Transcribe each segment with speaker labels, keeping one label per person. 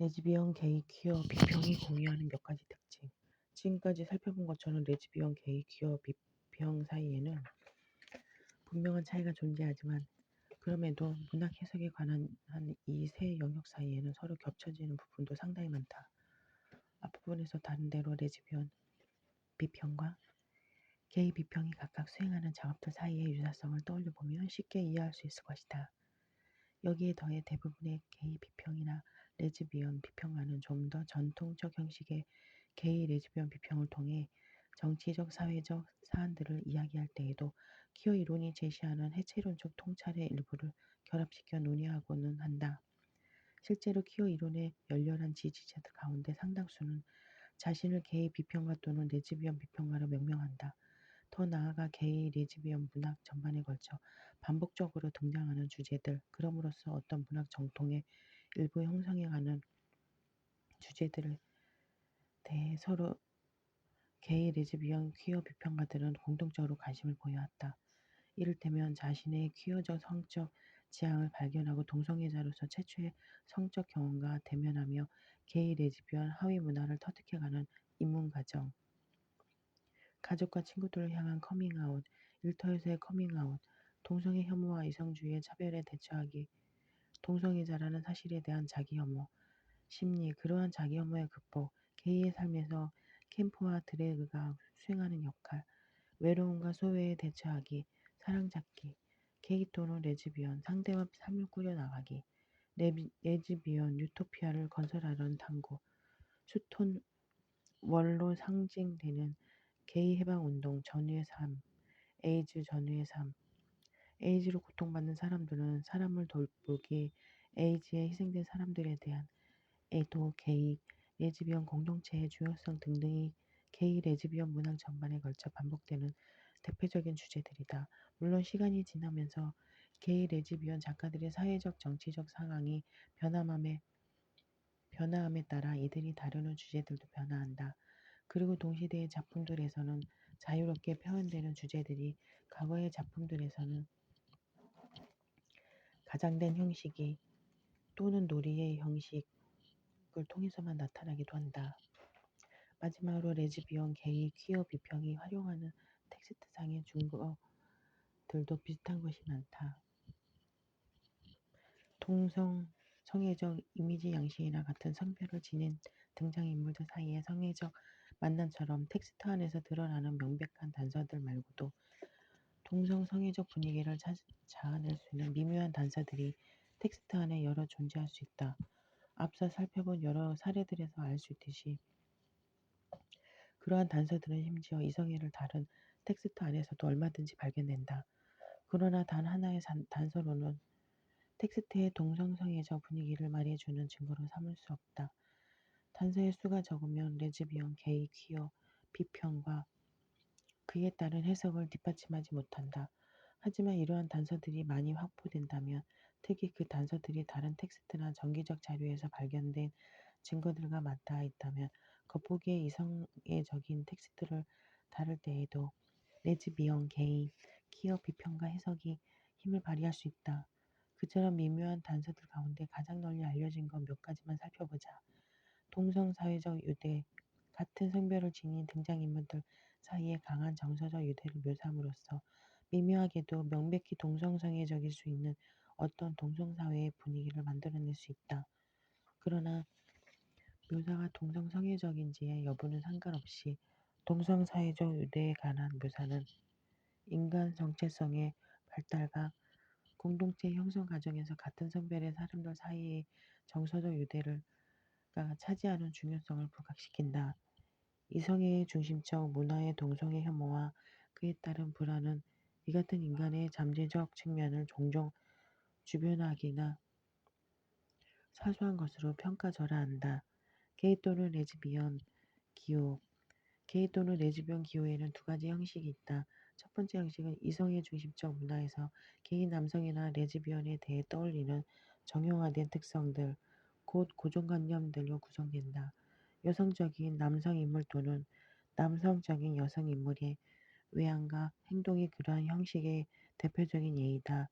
Speaker 1: 레즈비언, 게이, 퀴어, 비평이 공유하는 몇 가지 특징. 지금까지 살펴본 것처럼 레즈비언, 게이, 퀴어, 비평 사이에는 분명한 차이가 존재하지만 그럼에도 문학 해석에 관한 한 이 세 영역 사이에는 서로 겹쳐지는 부분도 상당히 많다. 앞부분에서 다른 대로 레즈비언 비평과 게이 비평이 각각 수행하는 작업들 사이의 유사성을 떠올려 보면 쉽게 이해할 수 있을 것이다. 여기에 더해 대부분의 게이 비평이나 레즈비언 비평가는 좀 더 전통적 형식의 게이 레즈비언 비평을 통해 정치적, 사회적 사안들을 이야기할 때에도 퀴어 이론이 제시하는 해체론적 통찰의 일부를 결합시켜 논의하고는 한다. 실제로 퀴어 이론의 열렬한 지지자들 가운데 상당수는 자신을 게이 비평가 또는 레즈비언 비평가로 명명한다. 더 나아가 게이, 레즈비언 문학 전반에 걸쳐 반복적으로 등장하는 주제들, 그럼으로써 어떤 문학 정통의 일부 형성해가는 주제들에 대해 서로 게이, 레즈비언, 퀴어 비평가들은 공통적으로 관심을 보여왔다. 이를테면 자신의 퀴어적 성적 지향을 발견하고 동성애자로서 최초의 성적 경험과 대면하며 게이, 레즈비언 하위 문화를 터득해가는 입문 과정, 가족과 친구들을 향한 커밍아웃, 일터에서의 커밍아웃, 동성애 혐오와 이성주의의 차별에 대처하기, 동성애자라는 사실에 대한 자기 혐오, 심리, 그러한 자기 혐오의 극복, 게이의 삶에서 캠프와 드래그가 수행하는 역할, 외로움과 소외에 대처하기, 사랑찾기, 게이 또는 레즈비언, 상대와 삶을 꾸려나가기, 레즈비언 유토피아를 건설하려는 탐구, 수톤 원로 상징되는 게이 해방운동 전후의 삶, 에이즈 전후의 삶, 에이즈로 고통받는 사람들은 사람을 돌보기, 에이즈에 희생된 사람들에 대한 애도, 게이, 레즈비언 공동체의 중요성 등등이 게이, 레즈비언 문학 전반에 걸쳐 반복되는 대표적인 주제들이다. 물론 시간이 지나면서 게이, 레즈비언 작가들의 사회적, 정치적 상황이 변함에 따라 이들이 다루는 주제들도 변화한다. 그리고 동시대의 작품들에서는 자유롭게 표현되는 주제들이 과거의 작품들에서는 가장된 형식이 또는 놀이의 형식을 통해서만 나타나기도 한다. 마지막으로 레즈비언, 게이, 퀴어 비평이 활용하는 텍스트상의 증거들도 비슷한 것이 많다. 동성, 성애적 이미지 양식이나 같은 성별을 지닌 등장인물들 사이의 성애적 만남처럼 텍스트 안에서 드러나는 명백한 단서들 말고도 동성 성애적 분위기를 자아낼 수 있는 미묘한 단서들이 텍스트 안에 여러 존재할 수 있다. 앞서 살펴본 여러 사례들에서 알 수 있듯이 그러한 단서들은 심지어 이성애를 다룬 텍스트 안에서도 얼마든지 발견된다. 그러나 단 하나의 단서로는 텍스트의 동성성애적 분위기를 말해주는 증거로 삼을 수 없다. 단서의 수가 적으면 레즈비언, 게이, 퀴어, 비평과 그에 따른 해석을 뒷받침하지 못한다. 하지만 이러한 단서들이 많이 확보된다면, 특히 그 단서들이 다른 텍스트나 정기적 자료에서 발견된 증거들과 맞닿아 있다면, 겉보기에 이성애적인 텍스트를 다룰 때에도 레즈비언, 게이, 퀴어 비평과 해석이 힘을 발휘할 수 있다. 그처럼 미묘한 단서들 가운데 가장 널리 알려진 것 몇 가지만 살펴보자. 동성사회적 유대, 같은 성별을 지닌 등장인물들 사이에 강한 정서적 유대를 묘사함으로써 미묘하게도 명백히 동성성애적일 수 있는 어떤 동성사회의 분위기를 만들어낼 수 있다. 그러나 묘사가 동성성애적인지의 여부는 상관없이 동성사회적 유대에 관한 묘사는 인간 정체성의 발달과 공동체 형성 과정에서 같은 성별의 사람들 사이의 정서적 유대를 차지하는 중요성을 부각시킨다. 이성애의 중심적 문화의 동성애 혐오와 그에 따른 불안은 이 같은 인간의 잠재적 측면을 종종 주변화하기나 사소한 것으로 평가절하한다. 게이 또는 레즈비언 기호 게이 또는 레즈비언 기호에는 두 가지 형식이 있다. 첫 번째 형식은 이성애 중심적 문화에서 게이 남성이나 레즈비언에 대해 떠올리는 정형화된 특성들, 곧 고정관념들로 구성된다. 여성적인 남성 인물 또는 남성적인 여성 인물의 외양과 행동이 그러한 형식의 대표적인 예이다.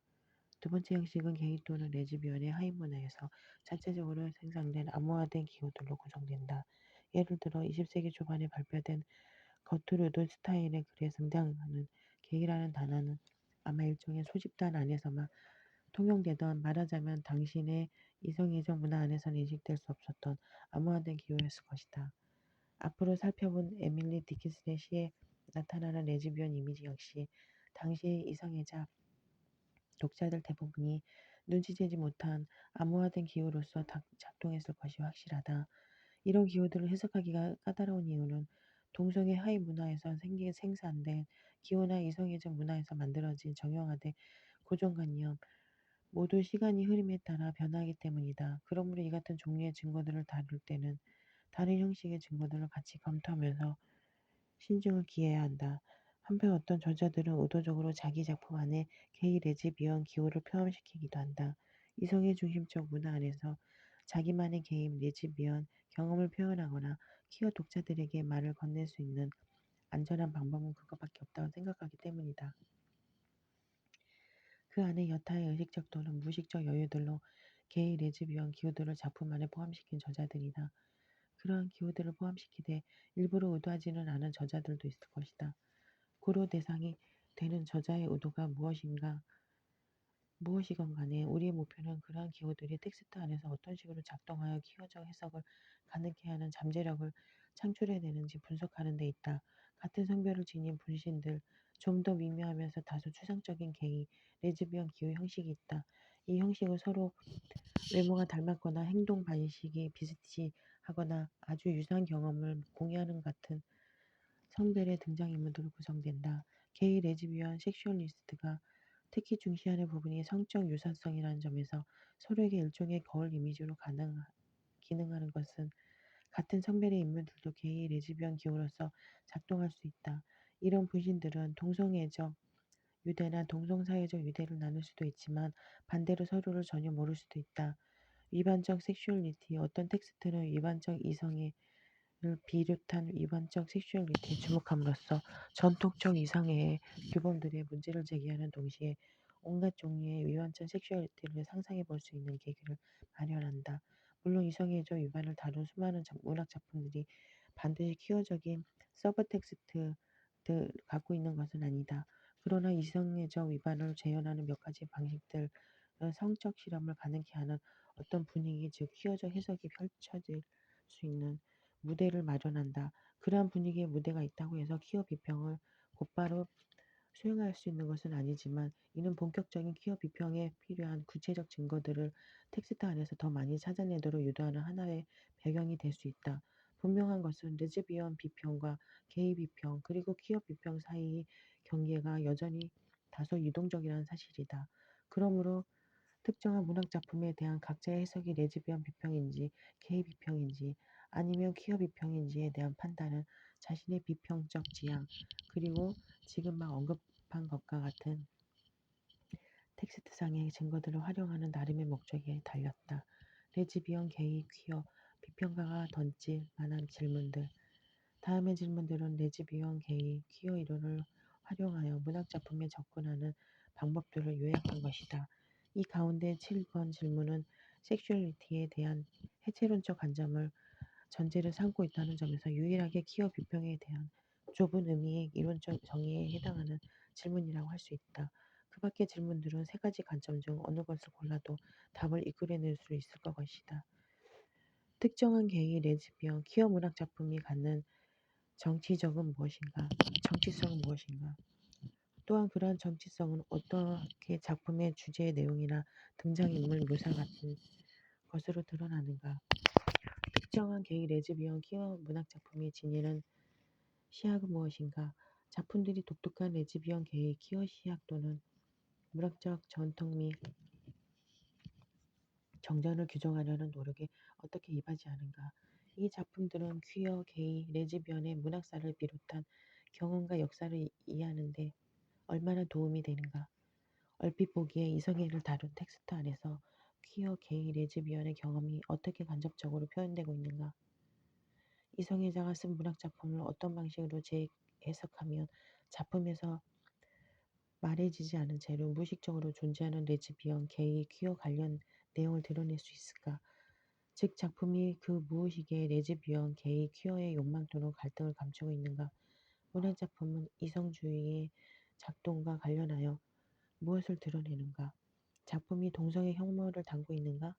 Speaker 1: 두 번째 형식은 게이 또는 레즈비언의 하위 문화에서 자체적으로 생산된 암호화된 기호들로 구성된다. 예를 들어 20세기 초반에 발표된 거트루드 스타인의 글에 등장하는 게이라는 단어는 아마 일종의 소집단 안에서만 통용되던, 말하자면 당신의 이성애적 문화 안에서는 인식될 수 없었던 암호화된 기호였을 것이다. 앞으로 살펴본 에밀리 디킨슨의 시에 나타나는 레즈비언 이미지 역시 당시의 이성애자 독자들 대부분이 눈치채지 못한 암호화된 기호로서 작동했을 것이 확실하다. 이런 기호들을 해석하기가 까다로운 이유는 동성애 하위 문화에서 생산된 기호나 이성애적 문화에서 만들어진 정형화된 고정관념, 모두 시간이 흐름에 따라 변화하기 때문이다. 그러므로 이 같은 종류의 증거들을 다룰 때는 다른 형식의 증거들을 같이 검토하면서 신중을 기해야 한다. 한편 어떤 저자들은 의도적으로 자기 작품 안에 게이 레즈비언 기호를 포함시키기도 한다. 이성애 중심적 문화 안에서 자기만의 게이 레즈비언 경험을 표현하거나 키워 독자들에게 말을 건넬 수 있는 안전한 방법은 그것밖에 없다고 생각하기 때문이다. 그 안에 여타의 의식적 또는 무의식적 여유들로 게이 레즈비언 기호들을 작품 안에 포함시킨 저자들이다. 그러한 기호들을 포함시키되 일부러 의도하지는 않은 저자들도 있을 것이다. 고려 대상이 되는 저자의 의도가 무엇이건 간에 우리의 목표는 그러한 기호들이 텍스트 안에서 어떤 식으로 작동하여 기호적 해석을 가능케 하는 잠재력을 창출해내는지 분석하는 데 있다. 같은 성별을 지닌 분신들, 좀 더 미묘하면서 다소 추상적인 게이, 레즈비언 기호 형식이 있다. 이 형식은 서로 외모가 닮았거나 행동 방식이 비슷하거나 아주 유사한 경험을 공유하는 같은 성별의 등장인물들로 구성된다. 게이, 레즈비언, 섹슈얼리스트가 특히 중시하는 부분이 성적 유사성이라는 점에서 서로에게 일종의 거울 이미지로 기능하는 것은 같은 성별의 인물들도 게이, 레즈비언 기호로서 작동할 수 있다. 이런 분신들은 동성애적 유대나 동성사회적 유대를 나눌 수도 있지만 반대로 서로를 전혀 모를 수도 있다. 위반적 섹슈얼리티, 어떤 텍스트는 위반적 이성애를 비롯한 위반적 섹슈얼리티에 주목함으로써 전통적 이성애의 규범들의 문제를 제기하는 동시에 온갖 종류의 위반적 섹슈얼리티를 상상해 볼 수 있는 계기를 마련한다. 물론 이성애적 위반을 다룬 수많은 문학 작품들이 반드시 키워적인 서브 텍스트를 갖고 있는 것은 아니다. 그러나 이성애적 위반을 재현하는 몇 가지 방식들은 성적 실험을 가능케 하는 어떤 분위기, 즉 퀴어적 해석이 펼쳐질 수 있는 무대를 마련한다. 그러한 분위기의 무대가 있다고 해서 퀴어 비평을 곧바로 수용할 수 있는 것은 아니지만 이는 본격적인 퀴어 비평에 필요한 구체적 증거들을 텍스트 안에서 더 많이 찾아내도록 유도하는 하나의 배경이 될 수 있다. 분명한 것은 레즈비언 비평과 게이 비평 그리고 퀴어 비평 사이의 경계가 여전히 다소 유동적이라는 사실이다. 그러므로 특정한 문학 작품에 대한 각자의 해석이 레즈비언 비평인지 게이 비평인지 아니면 퀴어 비평인지에 대한 판단은 자신의 비평적 지향 그리고 지금 막 언급한 것과 같은 텍스트상의 증거들을 활용하는 나름의 목적에 달렸다. 레즈비언, 게이, 퀴어 비평가가 던질 만한 질문들. 다음의 질문들은 레즈비언, 게이, 퀴어 이론을 활용하여 문학 작품에 접근하는 방법들을 요약한 것이다. 이 가운데 7번 질문은 섹슈얼리티에 대한 해체론적 관점을 전제를 삼고 있다는 점에서 유일하게 퀴어 비평에 대한 좁은 의미의 이론적 정의에 해당하는 질문이라고 할 수 있다. 그 밖의 질문들은 세 가지 관점 중 어느 것을 골라도 답을 이끌어낼 수 있을 것이다. 특정한 게이, 레즈비언, 퀴어 문학 작품이 갖는 정치성은 무엇인가? 또한 그러한 정치성은 어떻게 작품의 주제의 내용이나 등장인물 묘사 같은 것으로 드러나는가? 특정한 게이, 레즈비언, 퀴어 문학 작품이 지니는 시학은 무엇인가? 작품들이 독특한 레즈비언, 게이, 퀴어 시학 또는 문학적 전통 및 정전을 규정하려는 노력에 어떻게 임하지 않은가? 이 작품들은 퀴어, 게이, 레즈비언의 문학사를 비롯한 경험과 역사를 이해하는 데 얼마나 도움이 되는가? 얼핏 보기에 이성애를 다룬 텍스트 안에서 퀴어, 게이, 레즈비언의 경험이 어떻게 간접적으로 표현되고 있는가? 이성애자가 쓴 문학 작품을 어떤 방식으로 재해석하면 작품에서 말해지지 않은 채로 무의식적으로 존재하는 레즈비언, 게이, 퀴어 관련 내용을 드러낼 수 있을까? 즉 작품이 그 무의식의 레즈비언, 게이, 퀴어의 욕망 또는 갈등을 감추고 있는가? 문학 작품은 이성주의의 작동과 관련하여 무엇을 드러내는가? 작품이 동성애 혐오를 담고 있는가?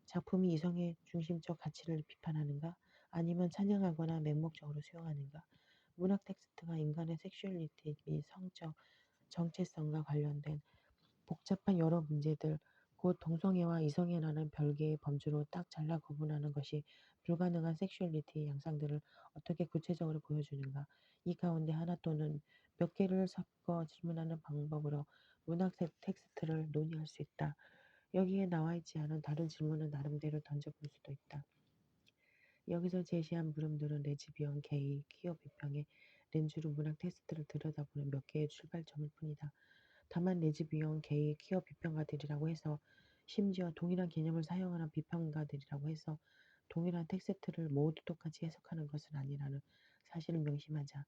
Speaker 1: 작품이 이성의 중심적 가치를 비판하는가? 아니면 찬양하거나 맹목적으로 수용하는가? 문학 텍스트가 인간의 섹슈얼리티 및 성적 정체성과 관련된 복잡한 여러 문제들, 곧 동성애와 이성애라는 별개의 범주로 딱 잘라 구분하는 것이 불가능한 섹슈얼리티의 양상들을 어떻게 구체적으로 보여주는가? 이 가운데 하나 또는 몇 개를 섞어 질문하는 방법으로 문학 텍스트를 논의할 수 있다. 여기에 나와 있지 않은 다른 질문을 나름대로 던져볼 수도 있다. 여기서 제시한 물음들은 레즈비언, 게이, 퀴어 비평의 렌즈로 문학 텍스트를 들여다보는 몇 개의 출발점일 뿐이다. 다만 레즈비언, 게이, 퀴어 비평가들이라고 해서 심지어 동일한 개념을 사용하는 비평가들이라고 해서 동일한 텍스트를 모두 똑같이 해석하는 것은 아니라는 사실을 명심하자.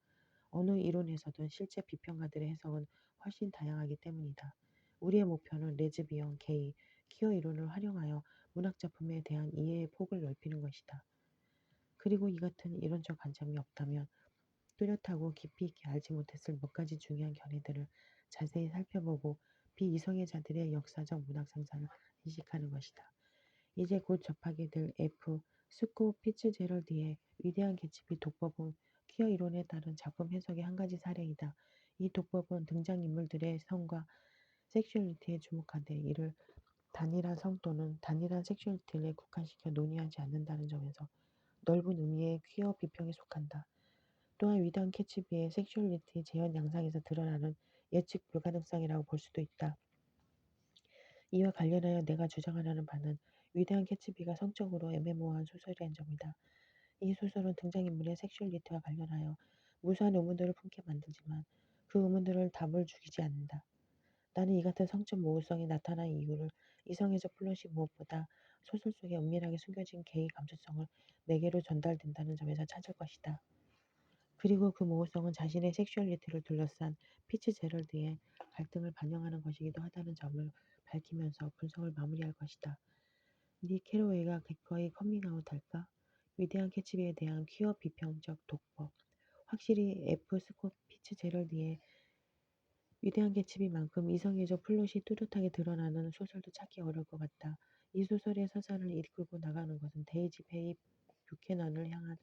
Speaker 1: 어느 이론에서든 실제 비평가들의 해석은 훨씬 다양하기 때문이다. 우리의 목표는 레즈비언, 게이, 퀴어 이론을 활용하여 문학작품에 대한 이해의 폭을 넓히는 것이다. 그리고 이 같은 이론적 관점이 없다면 뚜렷하고 깊이 있게 알지 못했을 몇 가지 중요한 견해들을 자세히 살펴보고 비이성애자들의 역사적 문학 상상을 인식하는 것이다. 이제 곧 접하게 될 F. 스코 피츠제럴드의 위대한 개츠비 독법은 퀴어 이론에 따른 작품 해석의 한 가지 사례이다. 이 독법은 등장인물들의 성과 섹슈얼리티에 주목하되 이를 단일한 성 또는 단일한 섹슈얼리티에 국한시켜 논의하지 않는다는 점에서 넓은 의미의 퀴어 비평에 속한다. 또한 위대한 캐치비의 섹슈얼리티 재현 양상에서 드러나는 예측 불가능성이라고 볼 수도 있다. 이와 관련하여 내가 주장하려는 바는 위대한 캐치비가 성적으로 애매모호한 소설이란 점이다. 이 소설은 등장인물의 섹슈얼리티와 관련하여 무수한 의문들을 품게 만들지만 그 의문들을 답을 주지 않는다. 나는 이 같은 성적 모호성이 나타난 이유를 이성애적 플롯이 무엇보다 소설 속에 은밀하게 숨겨진 개의 감수성을 매개로 전달된다는 점에서 찾을 것이다. 그리고 그 모호성은 자신의 섹슈얼리티를 둘러싼 피츠제럴드의 갈등을 반영하는 것이기도 하다는 점을 밝히면서 분석을 마무리할 것이다. 닉 캐로웨이가 기꺼이 커밍아웃할까? 위대한 캐치비에 대한 퀴어 비평적 독법. 확실히 F. 스콧 피츠제럴드의 위대한 개츠비만큼 이성애적 플롯이 뚜렷하게 드러나는 소설도 찾기 어려울 것 같다. 이 소설의 서사를 이끌고 나가는 것은 데이지 페이 뷰캐넌을 향한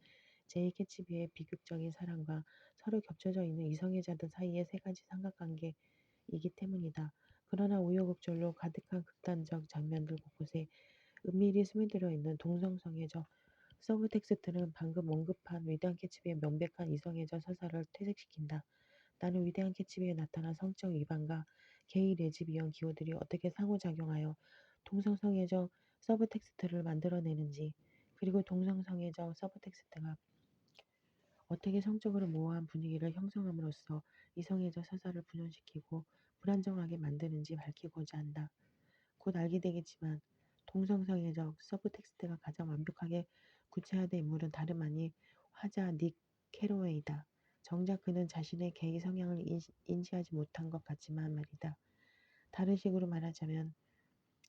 Speaker 1: 제이 캐치비의 비극적인 사랑과 서로 겹쳐져 있는 이성애자들 사이의 세 가지 삼각관계이기 때문이다. 그러나 우여곡절로 가득한 극단적 장면들 곳곳에 은밀히 스며들어 있는 동성성애적 서브텍스트는 방금 언급한 위대한 캐치비의 명백한 이성애적 서사를 퇴색시킨다. 나는 위대한 캐치비에 나타난 성적 위반과 게이 레즈비언 기호들이 어떻게 상호작용하여 동성성애적 서브텍스트를 만들어내는지, 그리고 동성성애적 서브텍스트가 어떻게 성적으로 모호한 분위기를 형성함으로써 이성애적 서사를 분열시키고 불안정하게 만드는지 밝히고자 한다. 곧 알게 되겠지만 동성성애적 서브텍스트가 가장 완벽하게 구체화된 인물은 다름 아닌 화자 닉 캐로웨이다. 정작 그는 자신의 게이 성향을 인지하지 못한 것 같지만 말이다. 다른 식으로 말하자면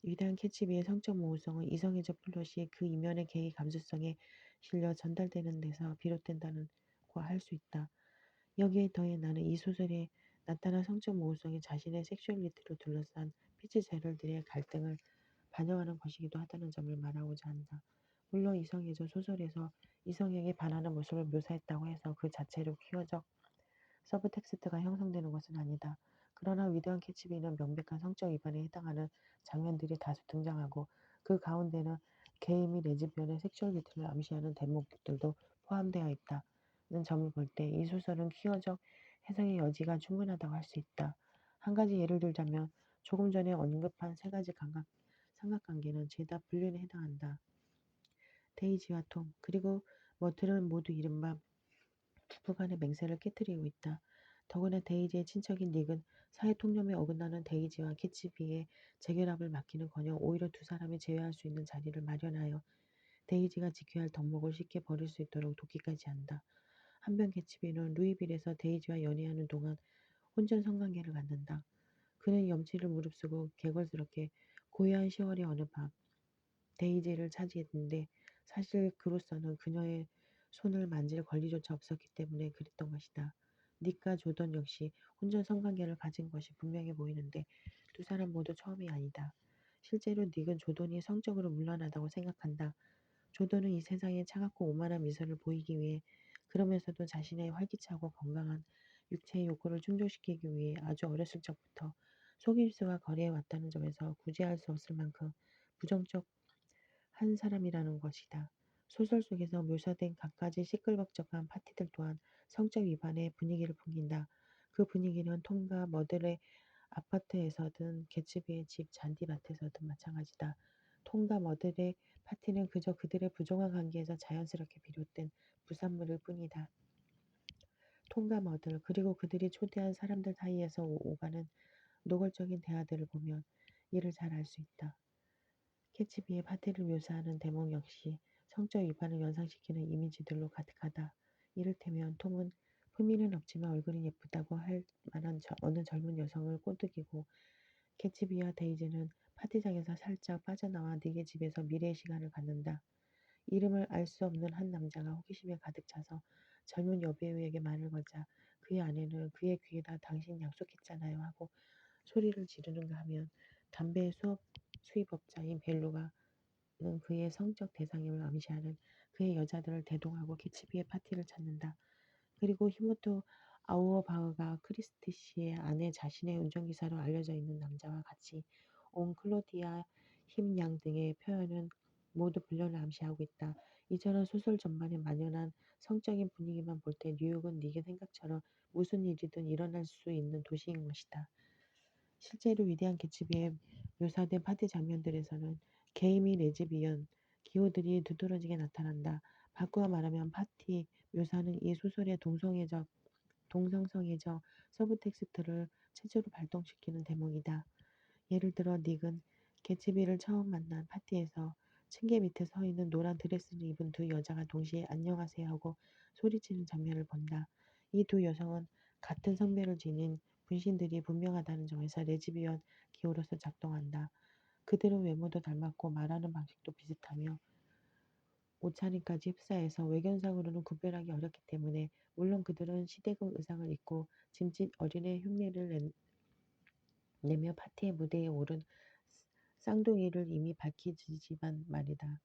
Speaker 1: 위대한 캐치비의 성적 모호성은 이성애적 플롯이 그 이면의 게이 감수성에 실려 전달되는 데서 비롯된다고 할 수 있다. 여기에 더해 나는 이 소설에 나타난 성적 모호성이 자신의 섹슈얼리티를 둘러싼 피츠제럴드의 갈등을 반영하는 것이기도 하다는 점을 말하고자 한다. 물론 이성애적 소설에서 이성에게 반하는 모습을 묘사했다고 해서 그 자체로 퀴어적 서브텍스트가 형성되는 것은 아니다. 그러나 위대한 캐치비는 명백한 성적 위반에 해당하는 장면들이 다수 등장하고 그 가운데는 게이 및 레즈비언의 섹슈얼리티를 암시하는 대목들도 포함되어 있다는 점을 볼 때 이 소설은 퀴어적 해석의 여지가 충분하다고 할 수 있다. 한 가지 예를 들자면 조금 전에 언급한 세 가지 삼각관계는 죄다 분류에 해당한다. 데이지와 톰, 그리고 머틀은 모두 이른바 부부간의 맹세를 깨뜨리고 있다. 더구나 데이지의 친척인 닉은 사회 통념에 어긋나는 데이지와 캐치비의 재결합을 막기는커녕 오히려 두 사람이 제외할 수 있는 자리를 마련하여 데이지가 지켜야 할 덕목을 쉽게 버릴 수 있도록 돕기까지 한다. 한편 캐치비는 루이빌에서 데이지와 연애하는 동안 혼전 성관계를 갖는다. 그는 염치를 무릅쓰고 개걸스럽게 고요한 10월의 어느 밤 데이지를 차지했는데 사실 그로서는 그녀의 손을 만질 권리조차 없었기 때문에 그랬던 것이다. 닉과 조던 역시 혼전 성관계를 가진 것이 분명해 보이는데 두 사람 모두 처음이 아니다. 실제로 닉은 조던이 성적으로 문란하다고 생각한다. 조던은 이 세상에 차갑고 오만한 미소를 보이기 위해 그러면서도 자신의 활기차고 건강한 육체의 욕구를 충족시키기 위해 아주 어렸을 적부터 속임수와 거래해 왔다는 점에서 구제할 수 없을 만큼 부정적 한 사람이라는 것이다. 소설 속에서 묘사된 갖가지 시끌벅적한 파티들 또한 성적 위반의 분위기를 풍긴다. 그 분위기는 톰과 머들의 아파트에서든 개츠비의 집 잔디밭에서든 마찬가지다. 톰과 머들의 파티는 그저 그들의 부정한 관계에서 자연스럽게 비롯된 부산물일 뿐이다. 톰과 머들 그리고 그들이 초대한 사람들 사이에서 오가는 노골적인 대화들을 보면 이를 잘 알 수 있다. 캐치비의 파티를 묘사하는 대목 역시 성적 위반을 연상시키는 이미지들로 가득하다. 이를테면 톰은 품위는 없지만 얼굴이 예쁘다고 할 만한 어느 젊은 여성을 꼬드기고 캐치비와 데이지는 파티장에서 살짝 빠져나와 닉의 집에서 미래의 시간을 갖는다. 이름을 알 수 없는 한 남자가 호기심에 가득 차서 젊은 여배우에게 말을 걸자 그의 아내는 그의 귀에다 당신 약속했잖아요 하고 소리를 지르는가 하면 담배 수입업자인 벨루가 는 그의 성적 대상임을 암시하는 그의 여자들을 대동하고 개츠비의 파티를 찾는다. 그리고 히모토 아우어바흐가 크리스티 씨의 아내 자신의 운전기사로 알려져 있는 남자와 같이 온 클로디아 힘양 등의 표현은 모두 불륜을 암시하고 있다. 이처럼 소설 전반에 만연한 성적인 분위기만 볼 때 뉴욕은 니게 생각처럼 무슨 일이든 일어날 수 있는 도시인 것이다. 실제로 위대한 개츠비에 묘사된 파티 장면들에서는 게이 및 레즈비언 기호들이 두드러지게 나타난다. 바꾸어 말하면 파티 묘사는 이 소설의 동성성애적 서브텍스트를 최초로 발동시키는 대목이다. 예를 들어 닉은 개츠비를 처음 만난 파티에서 층계 밑에 서 있는 노란 드레스를 입은 두 여자가 동시에 안녕하세요 하고 소리치는 장면을 본다. 이 두 여성은 같은 성별을 지닌 분신들이 분명하다는 점에서 레즈비언 기호로서 작동한다. 그들은 외모도 닮았고 말하는 방식도 비슷하며 옷차림까지 흡사해서 외견상으로는 구별하기 어렵기 때문에 물론 그들은 시대극 의상을 입고 짐짓 어린애 흉내를 내며 파티의 무대에 오른 쌍둥이를 이미 밝히지만 말이다.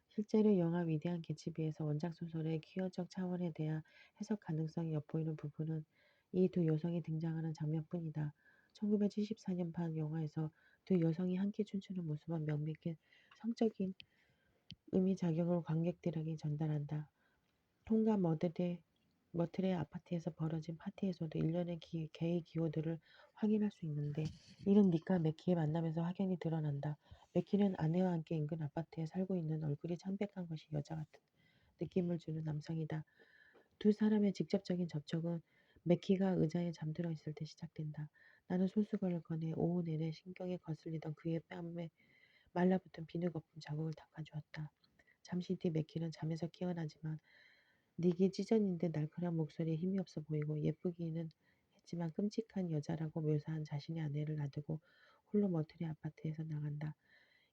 Speaker 1: 실제로 영화 위대한 개츠비에서 원작 소설의 퀴어적 차원에 대한 해석 가능성이 엿보이는 부분은 이 두 여성이 등장하는 장면뿐이다. 1974년판 영화에서 두 여성이 함께 춤추는 모습은 명백히 성적인 의미작용을 관객들에게 전달한다. 톰과 머틀의 아파트에서 벌어진 파티에서도 일련의 게이 기호들을 확인할 수 있는데 이는 닉과 맥키의 만남에서 확연히 드러난다. 맥키는 아내와 함께 인근 아파트에 살고 있는 얼굴이 창백한 것이 여자 같은 느낌을 주는 남성이다. 두 사람의 직접적인 접촉은 맥키가 의자에 잠들어 있을 때 시작된다. 나는 손수건을 꺼내 오후 내내 신경에 거슬리던 그의 뺨에 말라붙은 비누 거품 자국을 닦아주었다. 잠시 뒤 맥키는 잠에서 깨어나지만 닉이 찢어진 듯 날카로운 목소리에 힘이 없어 보이고 예쁘기는 했지만 끔찍한 여자라고 묘사한 자신의 아내를 놔두고 홀로 머트리 아파트에서 나간다.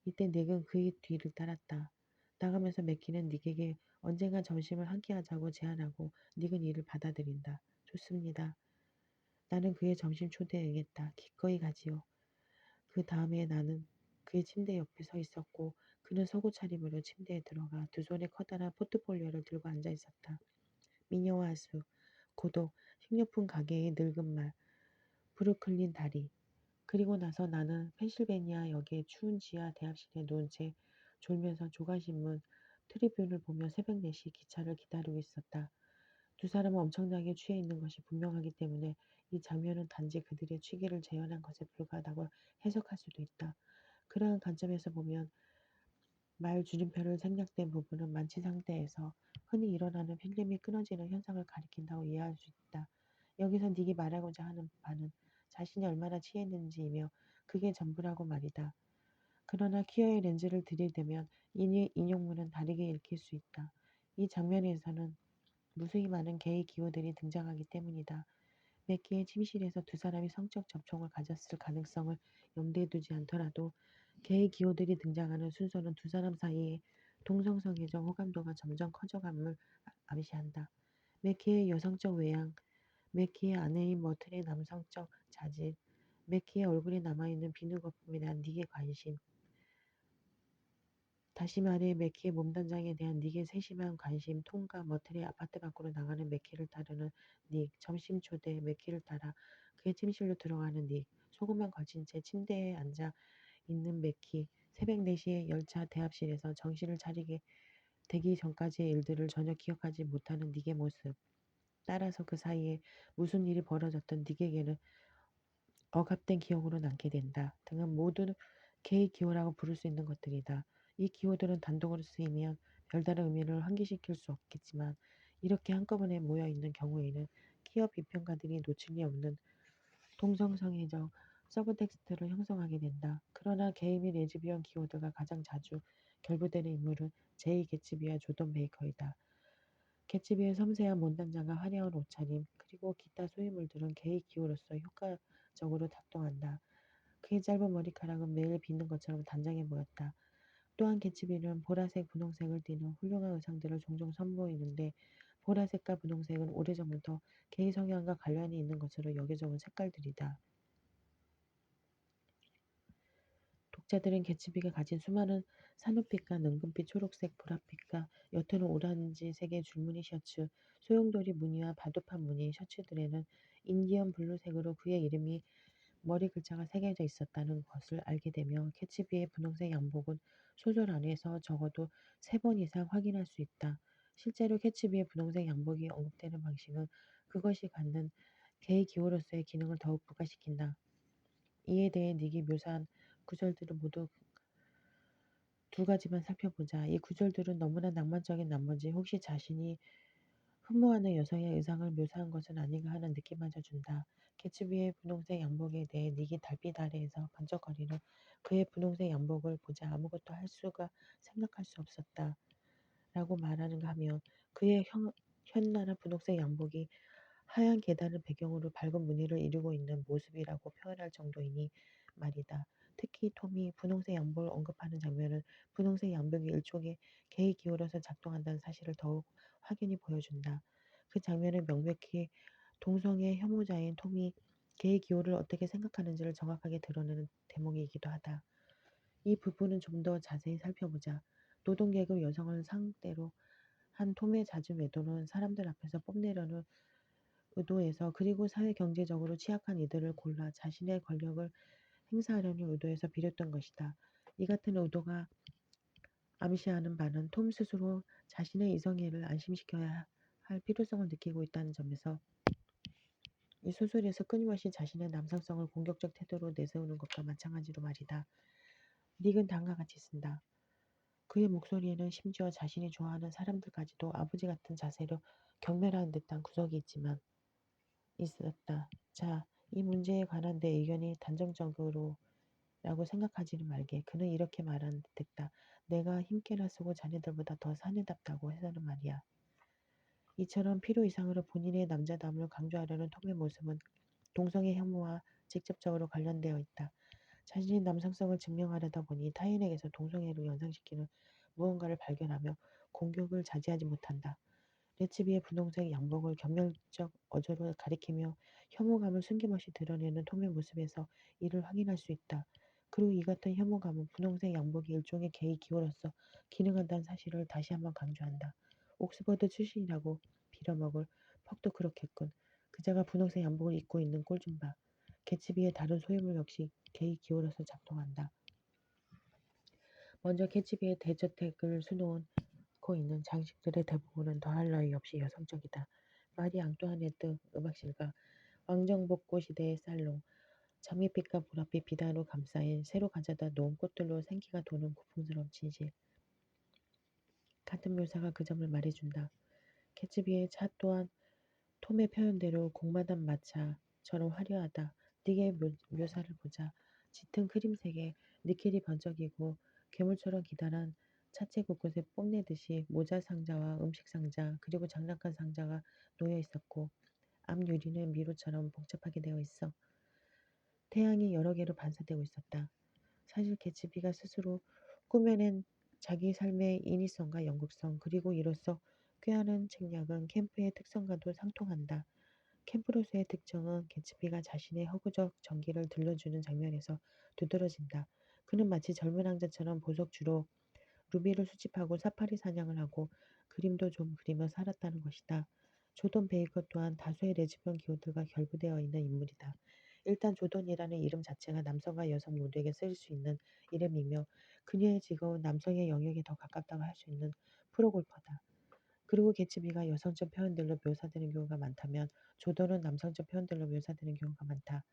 Speaker 1: 이때 닉은 그의 뒤를 따랐다. 나가면서 맥키는 닉에게 언젠가 점심을 함께 하자고 제안하고 닉은 이를 받아들인다. 좋습니다. 나는 그의 점심 초대에 응했다. 기꺼이 가지요. 그 다음에 나는 그의 침대 옆에 서 있었고 그는 속옷 차림으로 침대에 들어가 두 손에 커다란 포트폴리오를 들고 앉아 있었다. 미녀와 하수, 고독, 식료품 가게의 늙은 말, 브루클린 다리. 그리고 나서 나는 펜실베니아 역의 추운 지하 대합실에 누운 채 졸면서 조간신문 트리뷴을 보며 새벽 4시 기차를 기다리고 있었다. 두 사람은 엄청나게 취해 있는 것이 분명하기 때문에 이 장면은 단지 그들의 취기를 재현한 것에 불과하다고 해석할 수도 있다. 그러한 관점에서 보면 말 줄임표를 생략된 부분은 만취 상태에서 흔히 일어나는 필름이 끊어지는 현상을 가리킨다고 이해할 수 있다. 여기서 닉이 말하고자 하는 바는 자신이 얼마나 취했는지이며 그게 전부라고 말이다. 그러나 퀴어의 렌즈를 들이대면 이 인용문은 다르게 읽힐 수 있다. 이 장면에서는 무수히 많은 게이 기호들이 등장하기 때문이다. 맥키의 침실에서 두 사람이 성적 접촉을 가졌을 가능성을 염두에 두지 않더라도 게이 기호들이 등장하는 순서는 두 사람 사이의 동성성애적 호감도가 점점 커져감을 암시한다. 맥키의 여성적 외양, 맥키의 아내인 머틀의 남성적 자질, 맥키의 얼굴에 남아있는 비누 거품에 대한 닉의 관심, 다시 말해 맥키의 몸단장에 대한 닉의 세심한 관심, 톰과 머틀의 아파트 밖으로 나가는 맥키를 따르는 닉, 점심 초대 맥키를 따라 그의 침실로 들어가는 닉, 속옷만 걸친 채 침대에 앉아 있는 맥키, 새벽 4시에 열차 대합실에서 정신을 차리게 되기 전까지의 일들을 전혀 기억하지 못하는 닉의 모습, 따라서 그 사이에 무슨 일이 벌어졌던 닉에게는 억압된 기억으로 남게 된다. 등은 모두 개의 기호라고 부를 수 있는 것들이다. 이 기호들은 단독으로 쓰이면 별다른 의미를 환기시킬 수 없겠지만 이렇게 한꺼번에 모여 있는 경우에는 기업 비평가들이 놓칠 리 없는 동성성애적 서브텍스트를 형성하게 된다. 그러나 게이 및 레즈비언 기호들과 가장 자주 결부되는 인물은 제이 개츠비와 조던 베이커이다. 개츠비의 섬세한 문단장과 화려한 옷차림, 그리고 기타 소유물들은 게이 기호로서 효과적으로 작동한다. 그의 짧은 머리카락은 매일 빗는 것처럼 단정해 보였다. 또한 개츠비는 보라색, 분홍색을 띠는 훌륭한 의상들을 종종 선보이는데 보라색과 분홍색은 오래전부터 게이 성향과 관련이 있는 것으로 여겨져 온 색깔들이다. 독자들은 개츠비가 가진 수많은 산호빛과 능금빛, 초록색, 보라빛과 옅은 오란지색의 줄무늬 셔츠, 소용돌이 무늬와 바둑판 무늬 셔츠들에는 인디언 블루색으로 그의 이름이 머리 글자가 새겨져 있었다는 것을 알게 되며 캐츠비의 분홍색 양복은 소설 안에서 적어도 3번 이상 확인할 수 있다. 실제로 캐츠비의 분홍색 양복이 언급되는 방식은 그것이 갖는 개의 기호로서의 기능을 더욱 부각시킨다. 이에 대해 닉이 묘사한 구절들을 모두 두 가지만 살펴보자. 이 구절들은 너무나 낭만적인 나머지 혹시 자신이 흠모하는 여성의 의상을 묘사한 것은 아닌가 하는 느낌마저 준다. 개츠비의 분홍색 양복에 대해 닉이 달빛 아래에서 번쩍거리는 그의 분홍색 양복을 보자 아무것도 할 수가 생각할 수 없었다. 라고 말하는가 하며 그의 현란한 분홍색 양복이 하얀 계단을 배경으로 밝은 무늬를 이루고 있는 모습이라고 표현할 정도이니 말이다. 특히 톰이 분홍색 양복을 언급하는 장면은 분홍색 양복이 일종의 개의 기호로서 작동한다는 사실을 더욱 확연히 보여준다. 그 장면은 명백히 동성애 혐오자인 톰이 개의 기호를 어떻게 생각하는지를 정확하게 드러내는 대목이기도 하다. 이 부분은 좀 더 자세히 살펴보자. 노동계급 여성을 상대로 한 톰의 잦은 외도는 사람들 앞에서 뽐내려는 의도에서 그리고 사회 경제적으로 취약한 이들을 골라 자신의 권력을 행사하려는 의도에서 비롯된 것이다. 이 같은 의도가 암시하는 바는 톰 스스로 자신의 이성애를 안심시켜야 할 필요성을 느끼고 있다는 점에서 이 소설에서 끊임없이 자신의 남성성을 공격적 태도로 내세우는 것과 마찬가지로 말이다. 닉은 다음과 같이 쓴다. 그의 목소리에는 심지어 자신이 좋아하는 사람들까지도 아버지 같은 자세로 경멸하는 듯한 구석이 있었다. 자, 이 문제에 관한 내 의견이 단정적으로 라고 생각하지는 말게. 그는 이렇게 말한 듯했다. 내가 힘께나 쓰고 자네들보다 더 사내답다고 해서는 말이야. 이처럼 필요 이상으로 본인의 남자다움을 강조하려는 톰의 모습은 동성애 혐오와 직접적으로 관련되어 있다. 자신의 남성성을 증명하려다 보니 타인에게서 동성애를 연상시키는 무언가를 발견하며 공격을 자제하지 못한다. 레츠비의 분홍색 양복을 경멸적 어조로 가리키며 혐오감을 숨김없이 드러내는 톰의 모습에서 이를 확인할 수 있다. 그리고 이 같은 혐오감은 분홍색 양복이 일종의 게이 기호로서 기능한다는 사실을 다시 한번 강조한다. 옥스퍼드 출신이라고 빌어먹을 퍽도 그렇겠군. 그자가 분홍색 양복을 입고 있는 꼴 좀 봐. 개츠비의 다른 소유물 역시 게이 기호로서 작동한다. 먼저 개츠비의 대저택을 수놓고 있는 장식들의 대부분은 더할 나위 없이 여성적이다. 마리 앙뚜아네트 음악실과 왕정복고 시대의 살롱, 장미빛과 보랏빛 비단으로 감싸인 새로 가져다 놓은 꽃들로 생기가 도는 고풍스러운 진실. 같은 묘사가 그 점을 말해준다. 개츠비의 차 또한 톰의 표현대로 공마단 마차처럼 화려하다. 닉의 묘사를 보자. 짙은 크림색에 니켈이 번쩍이고 괴물처럼 기다란 차체 곳곳에 뽐내듯이 모자 상자와 음식 상자 그리고 장난감 상자가 놓여 있었고 앞 유리는 미로처럼 복잡하게 되어 있어 태양이 여러 개로 반사되고 있었다. 사실 개츠비가 스스로 꾸며낸 자기 삶의 인위성과 연극성 그리고 이로써 꾀하는 책략은 캠프의 특성과도 상통한다. 캠프로서의 특징은 개츠비가 자신의 허구적 전기를 들려주는 장면에서 두드러진다. 그는 마치 젊은 왕자처럼 보석주로 루비를 수집하고 사파리 사냥을 하고 그림도 좀 그리며 살았다는 것이다. 조던 베이커 또한 다수의 레즈비언 기호들과 결부되어 있는 인물이다. 일단 조던이라는 이름 자체가 남성과 여성 모두에게 쓰일 수 있는 이름이며 그녀의 직업은 남성의 영역에 더 가깝다고 할 수 있는 프로골퍼다. 그리고 개츠비가 여성적 표현들로 묘사되는 경우가 많다면 조던은 남성적 표현들로 묘사되는 경우가 많다.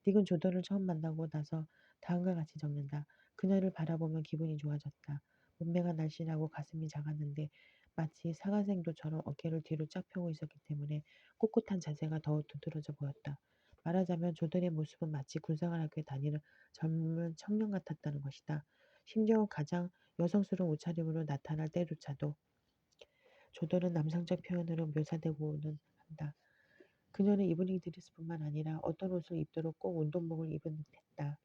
Speaker 1: 닉은 조던을 처음 만나고 나서 다음과 같이 적는다. 그녀를 바라보면 기분이 좋아졌다. 몸매가 날씬하고 가슴이 작았는데 마치 사과생도처럼 어깨를 뒤로 쫙 펴고 있었기 때문에 꼿꼿한 자세가 더욱 두드러져 보였다. 말하자면 조던의 모습은 마치 군생활 학교에 다니는 젊은 청년 같았다는 것이다. 심지어 가장 여성스러운 옷차림으로 나타날 때조차도 조던은 남성적 표현으로 묘사되고는 한다. 그녀는 이브닝 드레스뿐만 아니라 어떤 옷을 입도록 꼭 운동복을 입은 듯했다.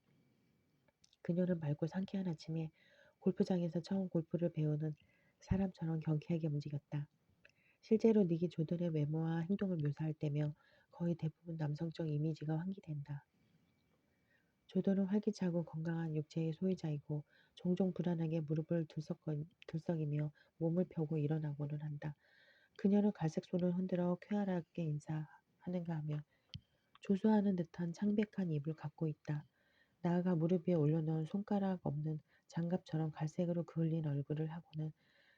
Speaker 1: 그녀는 맑고 상쾌한 아침에 골프장에서 처음 골프를 배우는 사람처럼 경쾌하게 움직였다. 실제로 닉이 조던의 외모와 행동을 묘사할 때며 거의 대부분 남성적 이미지가 환기된다. 조던은 활기차고 건강한 육체의 소유자이고 종종 불안하게 무릎을 들썩이며 몸을 펴고 일어나고는 한다. 그녀는 갈색 손을 흔들어 쾌활하게 인사하는가 하며 조소하는 듯한 창백한 입을 갖고 있다. 나아가 무릎 위에 올려놓은 손가락 없는 장갑처럼 갈색으로 그을린 얼굴을 하고는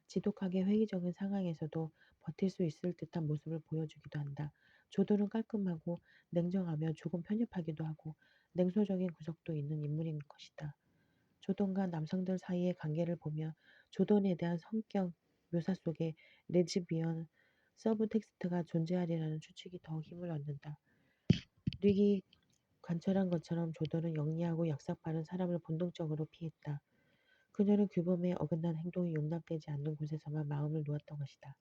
Speaker 1: 지독하게 회의적인 상황에서도 버틸 수 있을 듯한 모습을 보여주기도 한다. 조던은 깔끔하고 냉정하며 조금 편협하기도 하고 냉소적인 구석도 있는 인물인 것이다. 조던과 남성들 사이의 관계를 보며 조던에 대한 성격 묘사 속에 레즈비언 서브텍스트가 존재하리라는 추측이 더 힘을 얻는다. 릭이 관찰한 것처럼 조던은 영리하고 약삭 빠른 사람을 본능적으로 피했다. 그녀는 규범에 어긋난 행동이 용납되지 않는 곳에서만 마음을 놓았던 것이다.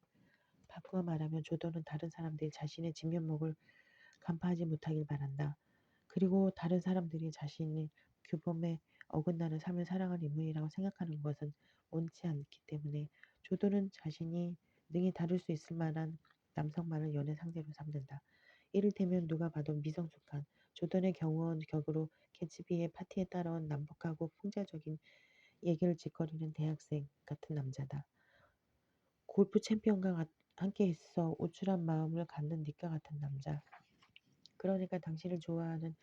Speaker 1: 바꾸어 말하면 조던은 다른 사람들이 자신의 진면목을 간파하지 못하길 바란다. 그리고 다른 사람들이 자신이 규범에 어긋나는 삶을 살아가는 인물이라고 생각하는 것은 원치 않기 때문에 조던은 자신이 능히 다룰 수 있을 만한 남성만을 연애 상대로 삼는다. 이를테면 누가 봐도 미성숙한 조던의 경우는 격으로 개츠비의 파티에 따라온 남북하고 풍자적인 얘기를 짓거리는 대학생 같은 남자다. 골프 챔피언과 함께 있어 우쭐한 마음을 갖는 닉과 같은 남자. 그러니까 당신을 좋아하는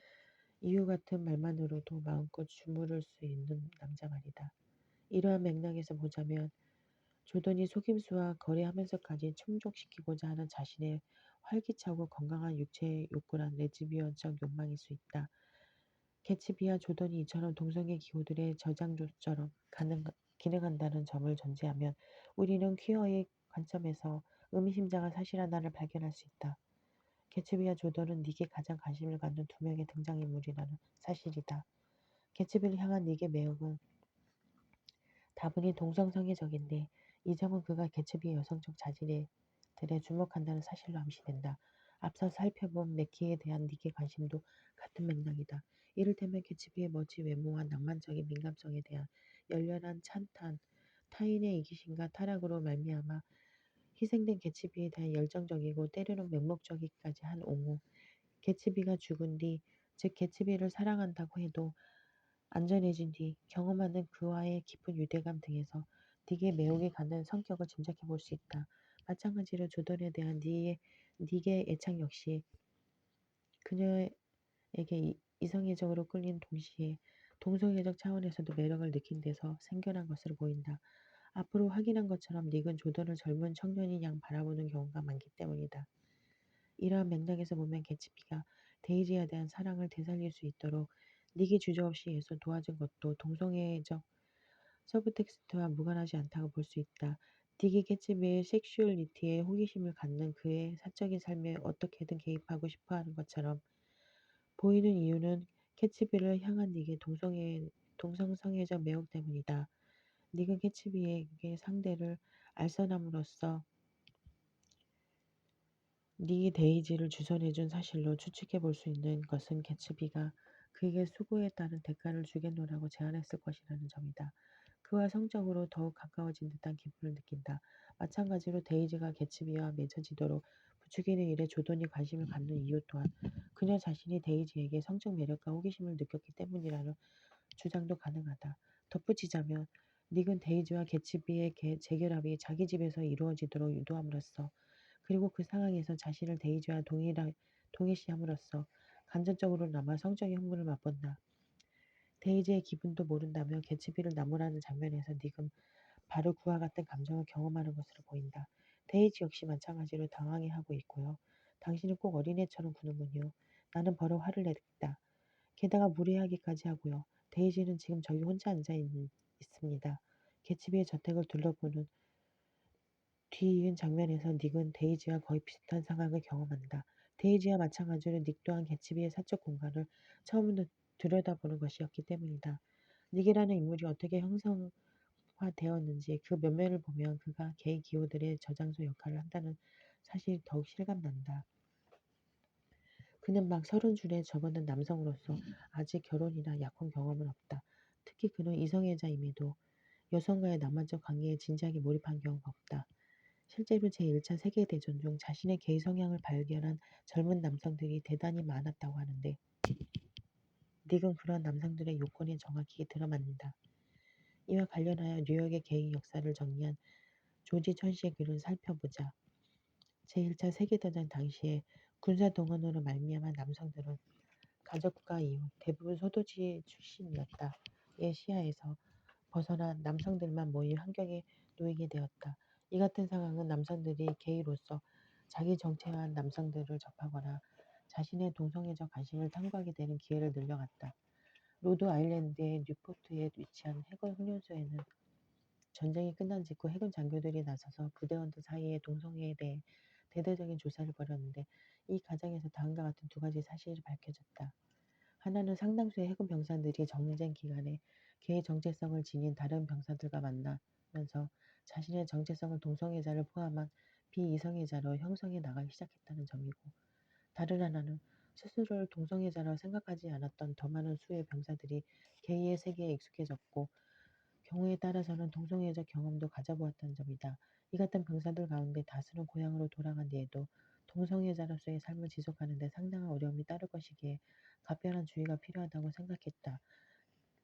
Speaker 1: 이유 같은 말만으로도 마음껏 주무를 수 있는 남자 말이다. 이러한 맥락에서 보자면 조던이 속임수와 거래하면서까지 충족시키고자 하는 자신의 활기차고 건강한 육체의 욕구란 레즈비언적 욕망일 수 있다. 개츠비와 조던이 이처럼 동성애 기호들의 저장소처럼 기능한다는 점을 전제하면 우리는 퀴어의 관점에서 의미심장한 사실 하나를 발견할 수 있다. 개츠비와 조던은 닉에 가장 관심을 갖는 두 명의 등장인물이라는 사실이다. 개츠비를 향한 닉의 매력은 다분히 동성성애적인데 이 점은 그가 개츠비의 여성적 자질들에 주목한다는 사실로 암시된다. 앞서 살펴본 맥키에 대한 닉의 관심도 같은 맥락이다. 이를테면 개츠비의 멋진 외모와 낭만적인 민감성에 대한 열렬한 찬탄, 타인의 이기심과 타락으로 말미암아 희생된 개츠비에 대한 열정적이고 때로는 맹목적이기까지 한 옹호, 개츠비가 죽은 뒤, 즉 개츠비를 사랑한다고 해도 안전해진 뒤 경험하는 그와의 깊은 유대감 등에서 닉의 매혹에 가는 성격을 짐작해 볼 수 있다. 마찬가지로 조던에 대한 닉의 애착 역시 그녀에게 이성애적으로 끌린 동시에 동성애적 차원에서도 매력을 느낀 데서 생겨난 것으로 보인다. 앞으로 확인한 것처럼 닉은 조던을 젊은 청년인 양 바라보는 경우가 많기 때문이다. 이러한 맥락에서 보면 개츠비가 데이지에 대한 사랑을 되살릴 수 있도록 닉이 주저없이 애써 도와준 것도 동성애적 서브텍스트와 무관하지 않다고 볼 수 있다. 닉이 개츠비의 섹슈얼리티에 호기심을 갖는 그의 사적인 삶에 어떻게든 개입하고 싶어하는 것처럼 보이는 이유는 개츠비를 향한 닉의 동성성애적 매혹 때문이다. 닉은 개츠비에게 상대를 알선함으로써 네 데이지를 주선해준 사실로 추측해 볼 수 있는 것은 개츠비가 그에게 수고에 따른 대가를 주겠노라고 제안했을 것이라는 점이다. 그와 성적으로 더욱 가까워진 듯한 기분을 느낀다. 마찬가지로 데이지가 개츠비와 맺어지도록 부추기는 일에 조던이 관심을 갖는 이유 또한 그녀 자신이 데이지에게 성적 매력과 호기심을 느꼈기 때문이라는 주장도 가능하다. 덧붙이자면 닉은 데이지와 개츠비의 재결합이 자기 집에서 이루어지도록 유도함으로써 그리고 그 상황에서 자신을 데이지와 동일시함으로써 간접적으로나마 성적인 흥분을 맛본다. 데이지의 기분도 모른다며 개츠비를 나무라는 장면에서 닉은 바로 그와 같은 감정을 경험하는 것으로 보인다. 데이지 역시 마찬가지로 당황해하고 있고요. 당신은 꼭 어린애처럼 구는군요. 나는 버럭 화를 냈다. 게다가 무례하기까지 하고요. 데이지는 지금 저기 혼자 있습니다. 개츠비의 저택을 둘러보는 뒤이은 장면에서 닉은 데이지와 거의 비슷한 상황을 경험한다. 데이지와 마찬가지로 닉 또한 개츠비의 사적 공간을 처음으로 들여다보는 것이었기 때문이다. 닉이라는 인물이 어떻게 형성화되었는지 그 면면을 보면 그가 게이 기호들의 저장소 역할을 한다는 사실이 더욱 실감난다. 그는 막 30줄에 접어든 남성으로서 아직 결혼이나 약혼 경험은 없다. 특히 그는 이성애자임에도 여성과의 낭만적 관계에 진지하게 몰입한 경우가 없다. 실제로 제1차 세계대전 중 자신의 게이 성향을 발견한 젊은 남성들이 대단히 많았다고 하는데 닉은 그런 남성들의 요건에 정확히 들어맞는다. 이와 관련하여 뉴욕의 게이 역사를 정리한 조지 천시의 글을 살펴보자. 제1차 세계대전 당시에 군사 동원으로 말미암아 남성들은 가족과 이웃, 대부분 소도지 출신이었다의 시야에서 벗어나 남성들만 모일 환경에 놓이게 되었다. 이 같은 상황은 남성들이 게이로서 자기 정체화한 남성들을 접하거나 자신의 동성애적 관심을 탐구하게 되는 기회를 늘려갔다. 로드 아일랜드의 뉴포트에 위치한 해군 훈련소에는 전쟁이 끝난 직후 해군 장교들이 나서서 부대원들 사이의 동성애에 대해 대대적인 조사를 벌였는데 이 과정에서 다음과 같은 두 가지 사실이 밝혀졌다. 하나는 상당수의 해군 병사들이 전쟁 기간에 개의 정체성을 지닌 다른 병사들과 만나면서 자신의 정체성을 동성애자를 포함한 비이성애자로 형성해 나가기 시작했다는 점이고, 다른 하나는 스스로를 동성애자라고 생각하지 않았던 더 많은 수의 병사들이 게이의 세계에 익숙해졌고 경우에 따라서는 동성애적 경험도 가져보았다는 점이다. 이 같은 병사들 가운데 다수는 고향으로 돌아간 뒤에도 동성애자로서의 삶을 지속하는 데 상당한 어려움이 따를 것이기에 각별한 주의가 필요하다고 생각했다.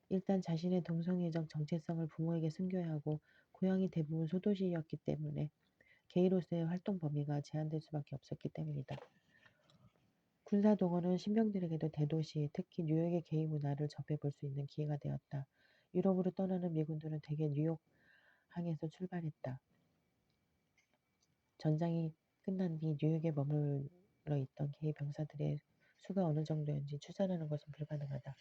Speaker 1: 일단 자신의 동성애적 정체성을 부모에게 숨겨야 하고 고향이 대부분 소도시였기 때문에 게이로서의 활동 범위가 제한될 수밖에 없었기 때문이다. 군사 동원은 신병들에게도 대도시, 특히 뉴욕의 게이 문화를 접해볼 수 있는 기회가 되었다. 유럽으로 떠나는 미군들은 대개 뉴욕 항에서 출발했다. 전장이 끝난 뒤 뉴욕에 머물러 있던 게이 병사들의 수가 어느 정도였는지 추산하는 것은 불가능하다.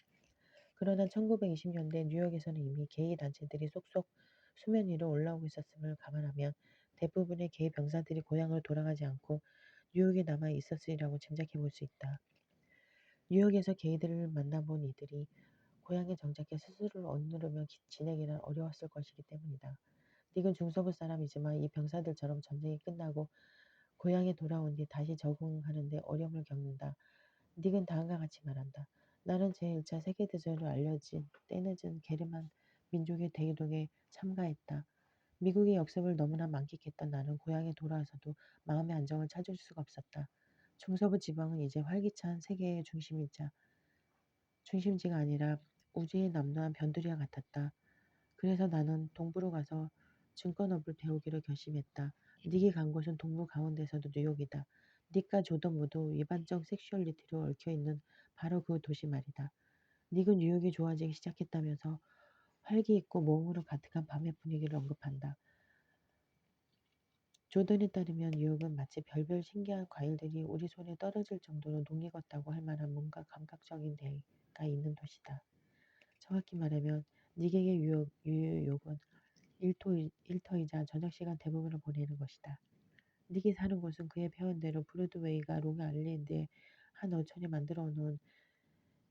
Speaker 1: 그러나 1920년대 뉴욕에서는 이미 게이 단체들이 속속 수면 위로 올라오고 있었음을 감안하면 대부분의 게이 병사들이 고향으로 돌아가지 않고 뉴욕에 남아 있었으리라고 짐작해 볼 수 있다. 뉴욕에서 게이들을 만나본 이들이 고향에 정착해 스스로를 억누르며 지내기는 어려웠을 것이기 때문이다. 닉은 중서부 사람이지만 이 병사들처럼 전쟁이 끝나고 고향에 돌아온 뒤 다시 적응하는 데 어려움을 겪는다. 닉은 다음과 같이 말한다. 나는 제1차 세계대전으로 알려진 때늦은 게르만 민족의 대이동에 참가했다. 미국의 역습을 너무나 만끽했던 나는 고향에 돌아와서도 마음의 안정을 찾을 수가 없었다. 중서부 지방은 이제 활기찬 세계의 중심지가 아니라 우주의 남루한 변두리와 같았다. 그래서 나는 동부로 가서 증권업을 배우기로 결심했다. 닉이 간 곳은 동부 가운데서도 뉴욕이다. 닉과 조던 모두 위반적 섹슈얼리티로 얽혀있는 바로 그 도시 말이다. 닉은 뉴욕이 좋아지기 시작했다면서 활기 있고 모험으로 가득한 밤의 분위기를 언급한다. 조던에 따르면 뉴욕은 마치 별별 신기한 과일들이 우리 손에 떨어질 정도로 녹익었다고 할 만한 뭔가 감각적인 데가 있는 도시다. 정확히 말하면 닉에게 뉴욕은 일터이자 저녁시간 대부분을 보내는 것이다. 닉이 사는 곳은 그의 표현대로 브로드웨이가 롱 아일랜드의 한 어촌에 만들어 놓은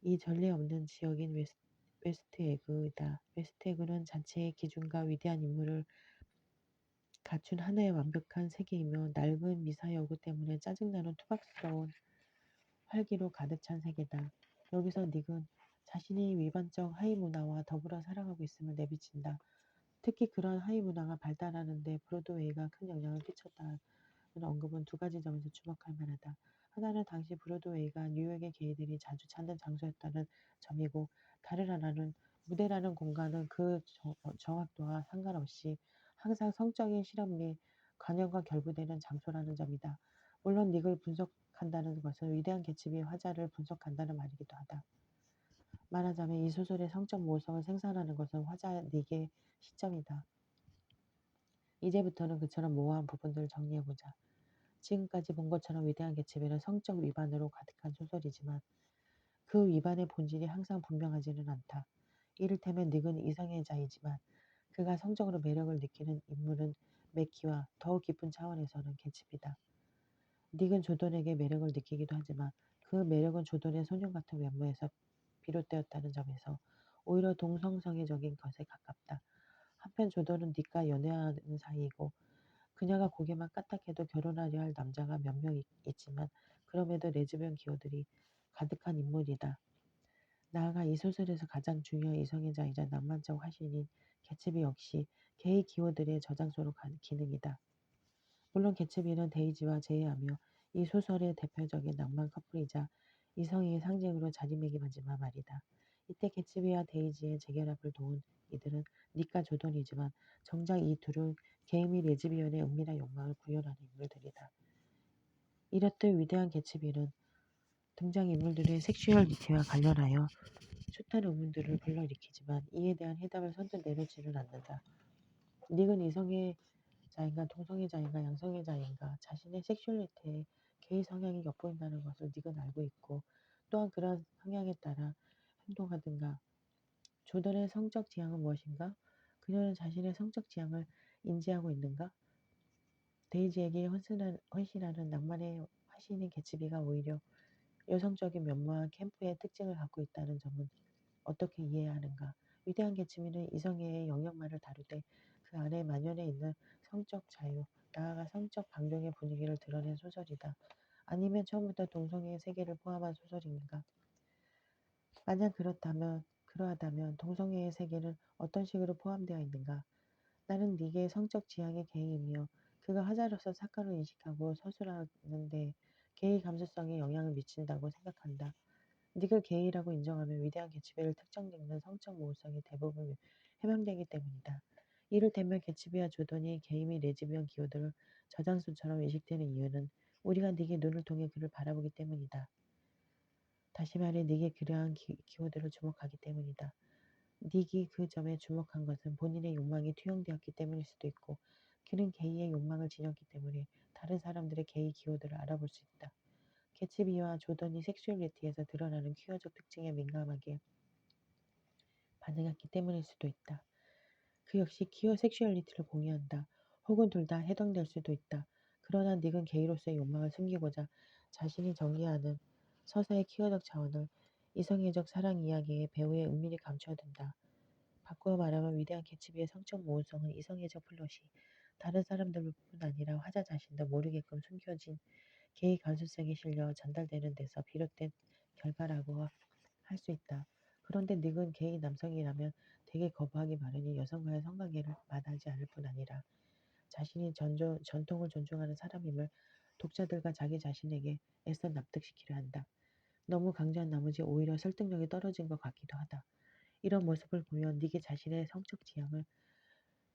Speaker 1: 이 전례 없는 지역인 웨스트에그다. 웨스트에그는 자체의 기준과 위대한 인물을 갖춘 하나의 완벽한 세계이며 낡은 미사 여구 때문에 짜증나는 투박스러운 활기로 가득 찬 세계다. 여기서 닉은 자신이 위반적 하위 문화와 더불어 살아가고 있음을 내비친다. 특히 그런 하위 문화가 발달하는 데 브로드웨이가 큰 영향을 끼쳤다는 언급은 두 가지 점에서 주목할 만하다. 하나는 당시 브로드웨이가 뉴욕의 게이들이 자주 찾는 장소였다는 점이고, 다른 하나는 무대라는 공간은 그 정확도와 상관없이 항상 성적인 실험 및 관념과 결부되는 장소라는 점이다. 물론 닉을 분석한다는 것은 위대한 개츠비의 화자를 분석한다는 말이기도 하다. 말하자면 이 소설의 성적 모호성을 생산하는 것은 화자 닉의 시점이다. 이제부터는 그처럼 모호한 부분들을 정리해보자. 지금까지 본 것처럼 위대한 개츠비는 성적 위반으로 가득한 소설이지만 그 위반의 본질이 항상 분명하지는 않다. 이를테면 닉은 이성애자이지만 그가 성적으로 매력을 느끼는 인물은 맥키와 더 깊은 차원에서는 개츠비다. 닉은 조던에게 매력을 느끼기도 하지만 그 매력은 조던의 소년 같은 외모에서 비롯되었다는 점에서 오히려 동성성애적인 것에 가깝다. 한편 조던은 닉과 연애하는 사이이고 그녀가 고개만 까딱해도 결혼하려 할 남자가 몇 명 있지만 그럼에도 레즈비언 기호들이 가득한 인물이다. 나아가 이 소설에서 가장 중요한 이성애자이자 낭만적 화신인 개츠비 역시 게이 기호들의 저장소로 기능이다. 물론 개츠비는 데이지와 제외하며 이 소설의 대표적인 낭만 커플이자 이성의 상징으로 자리매김하지만 말이다. 이때 개츠비와 데이지의 재결합을 도운 이들은 닉과 조던이지만 정작 이 둘은 게이 및 레즈비언의 은밀한 욕망을 구현하는 인물들이다. 이렇듯 위대한 개츠비는 등장인물들의 섹슈얼리티와 관련하여 숱한 의문들을 불러일으키지만 이에 대한 해답을 선뜻 내놓지는 않는다. 닉은 이성애자인가 동성애자인가 양성애자인가 자신의 섹슈얼리티에 게이 성향이 엿보인다는 것을 닉은 알고 있고 또한 그러한 성향에 따라 행동하든가. 조던의 성적 지향은 무엇인가? 그녀는 자신의 성적 지향을 인지하고 있는가? 데이지에게 헌신하는 낭만의 화신인 개츠비가 오히려 여성적인 면모와 캠프의 특징을 갖고 있다는 점은 어떻게 이해해야 하는가? 위대한 개츠비는 이성애의 영역만을 다루되 그 안에 만연해 있는 성적 자유, 나아가 성적 방종의 분위기를 드러낸 소설이다. 아니면 처음부터 동성애의 세계를 포함한 소설인가? 만약 그러하다면 동성애의 세계는 어떤 식으로 포함되어 있는가? 나는 닉의 성적 지향의 게이이며 그가 화자로서 사건을 인식하고 서술하는 데 게이 감수성에 영향을 미친다고 생각한다. 닉을 게이라고 인정하면 위대한 개츠비를 특정짓는 성적 모호성이 대부분 해명되기 때문이다. 이를테면 개츠비와 조던이 게이 및 레즈비언 기호들을 저장소처럼 인식되는 이유는 우리가 닉의 눈을 통해 그를 바라보기 때문이다. 다시 말해 닉의 그러한 기호들을 주목하기 때문이다. 닉이 그 점에 주목한 것은 본인의 욕망이 투영되었기 때문일 수도 있고 그는 게이의 욕망을 지녔기 때문에 다른 사람들의 게이 기호들을 알아볼 수 있다. 개츠비와 조던이 섹슈얼리티에서 드러나는 퀴어적 특징에 민감하게 반응했기 때문일 수도 있다. 그 역시 퀴어 섹슈얼리티를 공유한다. 혹은 둘 다 해당될 수도 있다. 그러나 닉은 게이로서의 욕망을 숨기고자 자신이 전개하는 서사의 퀴어적 차원을 이성애적 사랑 이야기의 배우에 은밀히 감춰둔다. 바꾸어 말하면 위대한 개츠비의 성적 모호성은 이성애적 플롯이 다른 사람들뿐 아니라 화자 자신도 모르게끔 숨겨진 게이 감수성에 실려 전달되는 데서 비롯된 결과라고 할 수 있다. 그런데 닉은 게이 남성이라면 되게 거부하기 마련인 여성과의 성관계를 마다하지 않을 뿐 아니라 자신이 전통을 존중하는 사람임을 독자들과 자기 자신에게 애써 납득시키려 한다. 너무 강조한 나머지 오히려 설득력이 떨어진 것 같기도 하다. 이런 모습을 보면 닉이 자신의 성적 지향을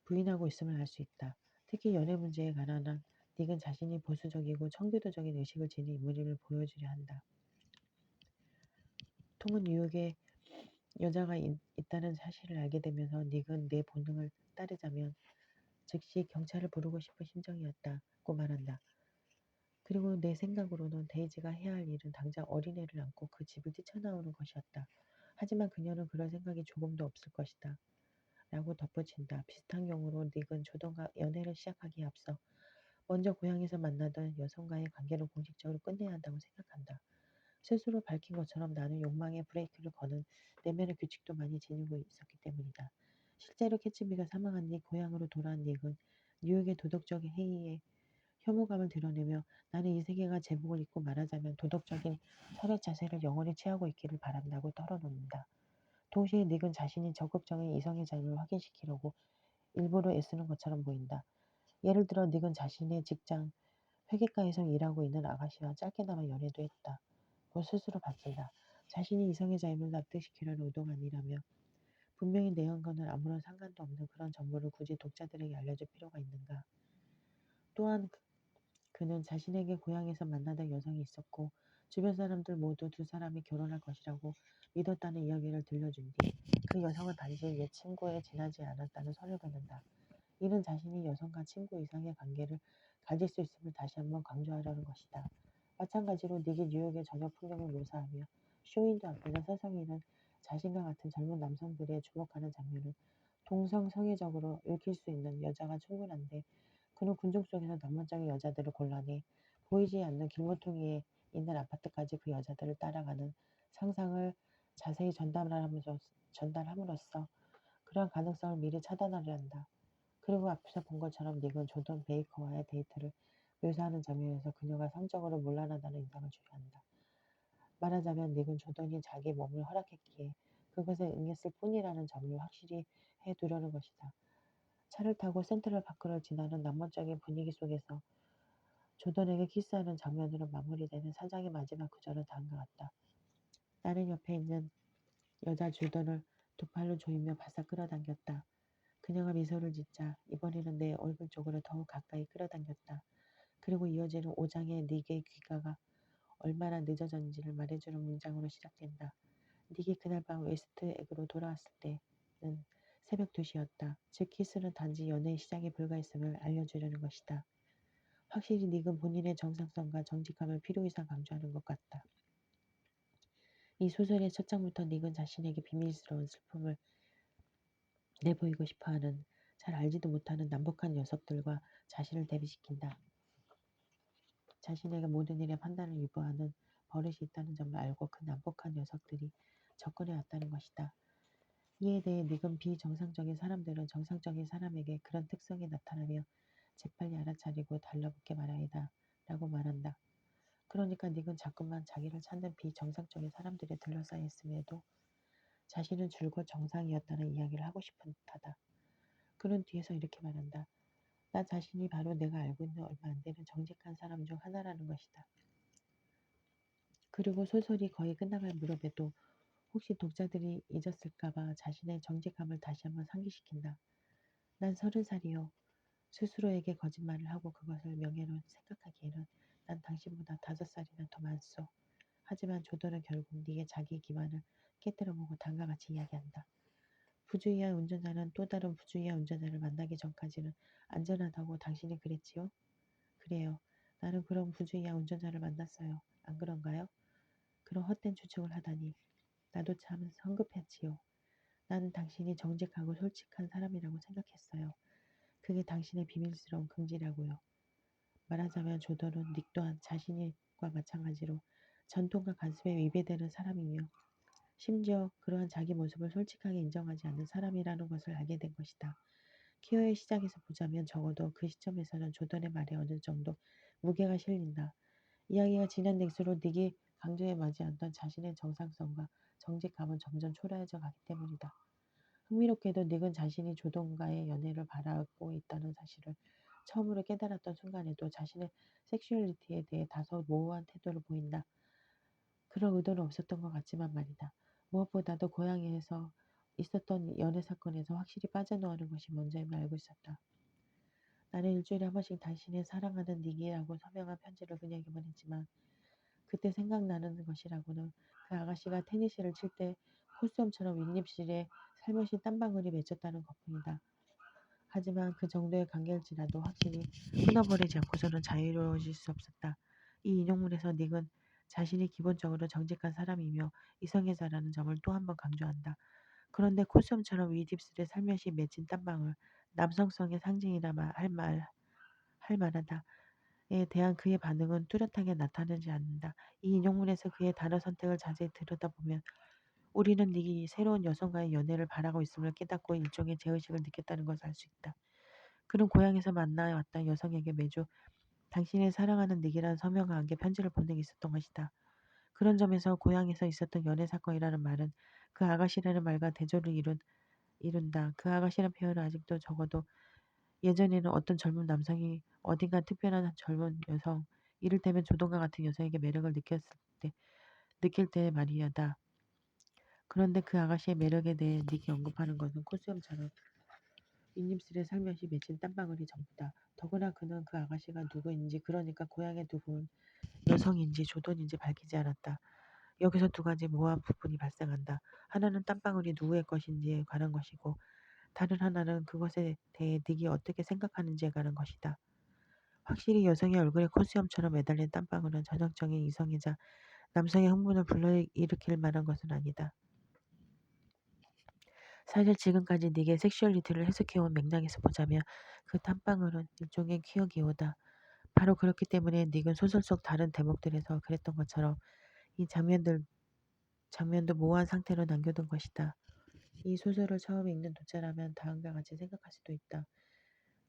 Speaker 1: 부인하고 있음을 알 수 있다. 특히 연애 문제에 관한 한 닉은 자신이 보수적이고 청교도적인 의식을 지닌 인물임을 보여주려 한다. 톰은 뉴욕에 여자가 있다는 사실을 알게 되면서 닉은 내 본능을 따르자면 즉시 경찰을 부르고 싶은 심정이었다고 말한다. 그리고 내 생각으로는 데이지가 해야 할 일은 당장 어린애를 안고 그 집을 뛰쳐나오는 것이었다. 하지만 그녀는 그럴 생각이 조금도 없을 것이다. 라고 덧붙인다. 비슷한 경우로 닉은 조던과 연애를 시작하기에 앞서 먼저 고향에서 만나던 여성과의 관계를 공식적으로 끝내야 한다고 생각한다. 스스로 밝힌 것처럼 나는 욕망의 브레이크를 거는 내면의 규칙도 많이 지니고 있었기 때문이다. 실제로 캐츠비가 사망한 뒤 고향으로 돌아온 닉은 뉴욕의 도덕적 해이에 혐오감을 드러내며 나는 이 세계가 제복을 입고 말하자면 도덕적인 철학 자세를 영원히 취하고 있기를 바란다고 털어놓는다. 동시에 닉은 자신이 적극적인 이성의 자유를 확인시키려고 일부러 애쓰는 것처럼 보인다. 예를 들어 닉은 자신의 직장 회계과에서 일하고 있는 아가씨와 짧게나마 연애도 했다. 고 스스로 밝힌다. 자신이 이성의 자유를 납득시키려는 의도가 아니라며 분명히 내연과는 아무런 상관도 없는 그런 정보를 굳이 독자들에게 알려줄 필요가 있는가. 또한 그는 자신에게 고향에서 만나던 여성이 있었고 주변 사람들 모두 두 사람이 결혼할 것이라고 믿었다는 이야기를 들려준 뒤 그 여성은 단지 옛 친구에 지나지 않았다는 선을 긋는다. 이는 자신이 여성과 친구 이상의 관계를 가질 수 있음을 다시 한번 강조하려는 것이다. 마찬가지로 닉이 뉴욕의 저녁 풍경을 묘사하며 쇼윈도 앞에서 서성이는 자신과 같은 젊은 남성들의 주목하는 장면을 동성성애적으로 읽힐 수 있는 여자가 충분한데 그는 군중 속에서 남원장의 여자들을 골라내 보이지 않는 길모퉁이에 있는 아파트까지 그 여자들을 따라가는 상상을 자세히 전달함으로써 그러한 가능성을 미리 차단하려 한다. 그리고 앞서 본 것처럼 닉은 조던 베이커와의 데이트를 묘사하는 장면에서 그녀가 성적으로 문란하다는 인상을 주려 한다. 말하자면 닉은 조던이 자기 몸을 허락했기에 그것에 응했을 뿐이라는 점을 확실히 해두려는 것이다. 차를 타고 센트럴 파크를 지나는 낭만적인 분위기 속에서 조던에게 키스하는 장면으로 마무리되는 사장의 마지막 구절은 다음과 같다. 나는 옆에 있는 여자 조던을 두 팔로 조이며 바싹 끌어당겼다. 그녀가 미소를 짓자 이번에는 내 얼굴 쪽으로 더욱 가까이 끌어당겼다. 그리고 이어지는 5장의 닉의 귀가가 얼마나 늦어졌는지를 말해주는 문장으로 시작된다. 닉이 그날 밤 웨스트 액으로 돌아왔을 때는 새벽 2시였다. 즉 키스는 단지 연애의 시작에 불과했음을 알려주려는 것이다. 확실히 닉은 본인의 정상성과 정직함을 필요 이상 강조하는 것 같다. 이 소설의 첫 장부터 닉은 자신에게 비밀스러운 슬픔을 내보이고 싶어하는 잘 알지도 못하는 남북한 녀석들과 자신을 대비시킨다. 자신에게 모든 일에 판단을 유보하는 버릇이 있다는 점을 알고 그 남북한 녀석들이 접근해 왔다는 것이다. 이에 대해 닉은 비정상적인 사람들은 정상적인 사람에게 그런 특성이 나타나며 재빨리 알아차리고 달라붙게 마련이다 라고 말한다. 그러니까 닉은 자꾸만 자기를 찾는 비정상적인 사람들에 둘러싸여 있음에도 자신은 줄곧 정상이었다는 이야기를 하고 싶은 듯하다. 그는 뒤에서 이렇게 말한다. 나 자신이 바로 내가 알고 있는 얼마 안 되는 정직한 사람 중 하나라는 것이다. 그리고 소설이 거의 끝나갈 무렵에도 혹시 독자들이 잊었을까봐 자신의 정직함을 다시 한번 상기시킨다. 난 30살이요. 스스로에게 거짓말을 하고 그것을 명예로 생각하기에는 난 당신보다 5살이나 더 많소. 하지만 조던은 결국 네게 자기 기만을 깨뜨려보고 다음과 같이 이야기한다. 부주의한 운전자는 또 다른 부주의한 운전자를 만나기 전까지는 안전하다고 당신이 그랬지요? 그래요. 나는 그런 부주의한 운전자를 만났어요. 안 그런가요? 그런 헛된 추측을 하다니. 나도 참 성급했지요. 나는 당신이 정직하고 솔직한 사람이라고 생각했어요. 그게 당신의 비밀스러운 긍지라고요. 말하자면 조던은 닉 또한 자신과 마찬가지로 전통과 관습에 위배되는 사람이며 심지어 그러한 자기 모습을 솔직하게 인정하지 않는 사람이라는 것을 알게 된 것이다. 키어의 시작에서 보자면 적어도 그 시점에서는 조던의 말에 어느 정도 무게가 실린다. 이야기가 진행될수록 닉이 강조해 마지 않던 자신의 정상성과 정직함은 점점 초라해져 가기 때문이다. 흥미롭게도 닉은 자신이 조던과의 연애를 바라고 있다는 사실을 처음으로 깨달았던 순간에도 자신의 섹슈얼리티에 대해 다소 모호한 태도를 보인다. 그런 의도는 없었던 것 같지만 말이다. 무엇보다도 고향에서 있었던 연애 사건에서 확실히 빠져나오는 것이 먼저임을 알고 있었다. 나는 일주일에 한 번씩 당신의 사랑하는 닉이라고 서명한 편지를 그녀에게 보냈지만 그때 생각나는 것이라고는 그 아가씨가 테니스를 칠 때 콧수염처럼 윗입술에 살며시 땀방울이 맺혔다는 것뿐이다. 하지만 그 정도의 관계일지라도 확실히 끊어버리지 않고서는 자유로워질 수 없었다. 이 인용문에서 닉은 자신이 기본적으로 정직한 사람이며 이성애자라는 점을 또 한 번 강조한다. 그런데 콧수염처럼 윗입술에 살며시 맺힌 땀방울, 남성성의 상징이라 할 만하다에 대한 그의 반응은 뚜렷하게 나타나지 않는다. 이 인용문에서 그의 단어 선택을 자세히 들여다보면 우리는 닉이 새로운 여성과의 연애를 바라고 있음을 깨닫고 일종의 죄의식을 느꼈다는 것을 알 수 있다. 그는 고향에서 만나왔던 여성에게 매주 당신의 사랑하는 닉이라는 서명과 함께 편지를 본 적이 있었던 것이다. 그런 점에서 고향에서 있었던 연애 사건이라는 말은 그 아가씨라는 말과 대조를 이룬다. 그 아가씨란 표현은 아직도 적어도 예전에는 어떤 젊은 남성이 어딘가 특별한 젊은 여성, 이를테면 조동과 같은 여성에게 매력을 느낄 때 말이야다. 그런데 그 아가씨의 매력에 대해 닉이 언급하는 것은 콧수염처럼 윗입술에 살며시 맺힌 땀방울이 전부다. 더구나 그는 그 아가씨가 누구인지, 그러니까 고향의 누군 여성인지 조던인지 밝히지 않았다. 여기서 두 가지 모호한 부분이 발생한다. 하나는 땀방울이 누구의 것인지에 관한 것이고, 다른 하나는 그것에 대해 닉이 어떻게 생각하는지에 관한 것이다. 확실히 여성의 얼굴에 콧수염처럼 매달린 땀방울은 전형적인 이성이자 남성의 흥분을 불러일으킬 만한 것은 아니다. 사실 지금까지 닉의 섹슈얼리티를 해석해온 맥락에서 보자면 그 땀방울은 일종의 퀴어 기호다. 바로 그렇기 때문에 닉은 소설 속 다른 대목들에서 그랬던 것처럼 이 장면도 모호한 상태로 남겨둔 것이다. 이 소설을 처음 읽는 독자라면 다음과 같이 생각할 수도 있다.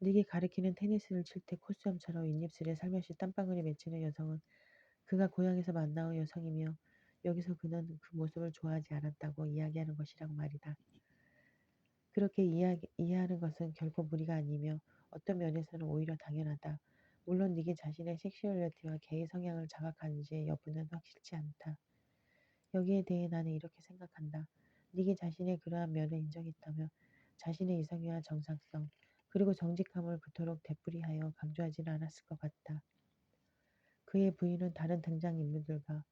Speaker 1: 닉이 가리키는 테니스를 칠 때 콧수염처럼 윗입술에 살며시 땀방울이 맺히는 여성은 그가 고향에서 만나온 여성이며 여기서 그는 그 모습을 좋아하지 않았다고 이야기하는 것이라고 말이다. 그렇게 이해하는 것은 결코 무리가 아니며 어떤 면에서는 오히려 당연하다. 물론 닉이 자신의 섹슈얼리티와 게이 성향을 자각하는지의 여부는 확실치 않다. 여기에 대해 나는 이렇게 생각한다. 닉이 자신의 그러한 면을 인정했다며 자신의 이성애와 정상성 그리고 정직함을 그토록 되풀이하여 강조하지는 않았을 것 같다. 그의 부인은 다른 등장인물들과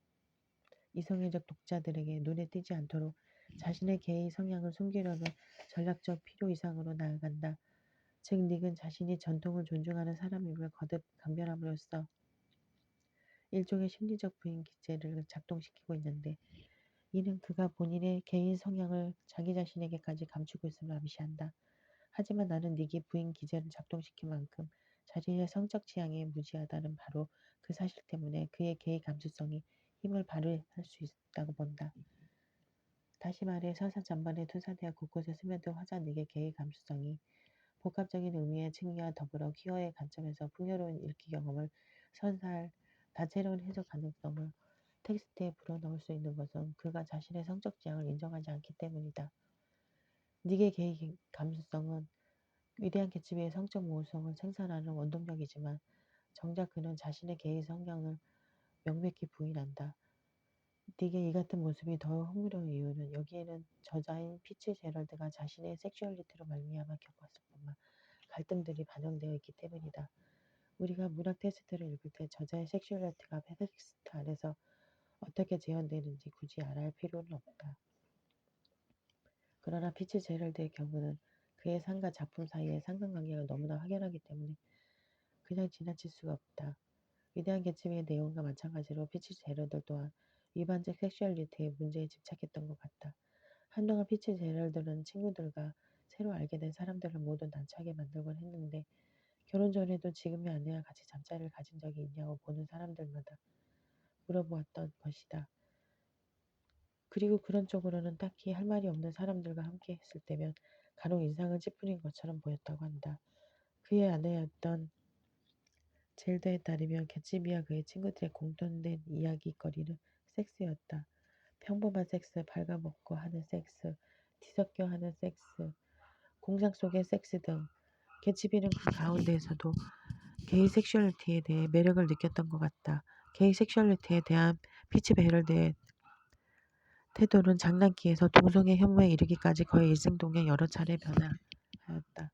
Speaker 1: 이성애적 독자들에게 눈에 띄지 않도록 자신의 게이 성향을 숨기려는 전략적 필요 이상으로 나아간다. 즉 닉은 자신이 전통을 존중하는 사람임을 거듭 강변함으로써 일종의 심리적 부인 기제를 작동시키고 있는데 이는 그가 본인의 개인 성향을 자기 자신에게까지 감추고 있음을 암시한다. 하지만 나는 닉이 부인 기제를 작동시킨 만큼 자신의 성적 취향에 무지하다는 바로 그 사실 때문에 그의 게이 감수성이 힘을 발휘할 수 있다고 본다. 다시 말해 서사 전반에 투사되어 곳곳에 스며든 화자 닉의 게이 감수성이 복합적인 의미의 측면과 더불어 퀴어의 관점에서 풍요로운 읽기 경험을 선사할 다채로운 해석 가능성을 텍스트에 불어넣을 수 있는 것은 그가 자신의 성적 지향을 인정하지 않기 때문이다. 닉의 게이 감수성은 위대한 개츠비의 성적 모호성을 생산하는 원동력이지만 정작 그는 자신의 게이 성향을 명백히 부인한다. 닉의 이 같은 모습이 더욱 흥미로운 이유는 여기에는 저자인 피츠 제럴드가 자신의 섹슈얼리티로 말미암아 겪었을 뿐만 갈등들이 반영되어 있기 때문이다. 우리가 문학 텍스트를 읽을 때 저자의 섹슈얼리티가 텍스트 안에서 어떻게 재현되는지 굳이 알아야 할 필요는 없다. 그러나 피츠 제럴드의 경우는 그의 삶과 작품 사이의 상관관계가 너무나 확연하기 때문에 그냥 지나칠 수가 없다. 위대한 개츠비의 내용과 마찬가지로 피츠 제럴드 또한 위반적 섹슈얼리티의 문제에 집착했던 것 같다. 한동안 피츠 제럴드는 친구들과 새로 알게 된 사람들을 모두 난처하게 만들곤 했는데 결혼 전에도 지금의 아내와 같이 잠자리를 가진 적이 있냐고 보는 사람들마다 물어보았던 것이다. 그리고 그런 쪽으로는 딱히 할 말이 없는 사람들과 함께 했을 때면 간혹 인상을 찌푸린 것처럼 보였다고 한다. 그의 아내였던 젤다에 따르면 개츠비와 그의 친구들의 공통된 이야기거리는 섹스였다. 평범한 섹스, 발가벗고 하는 섹스, 뒤섞여 하는 섹스, 공상 속의 섹스 등 개츠비는 그 가운데에서도 게이 섹슈얼리티에 대해 매력을 느꼈던 것 같다. 게이 섹슈얼리티에 대한 피치 베럴드의 태도는 장난기에서 동성애 혐오에 이르기까지 거의 일생동에 여러 차례 변화하였다.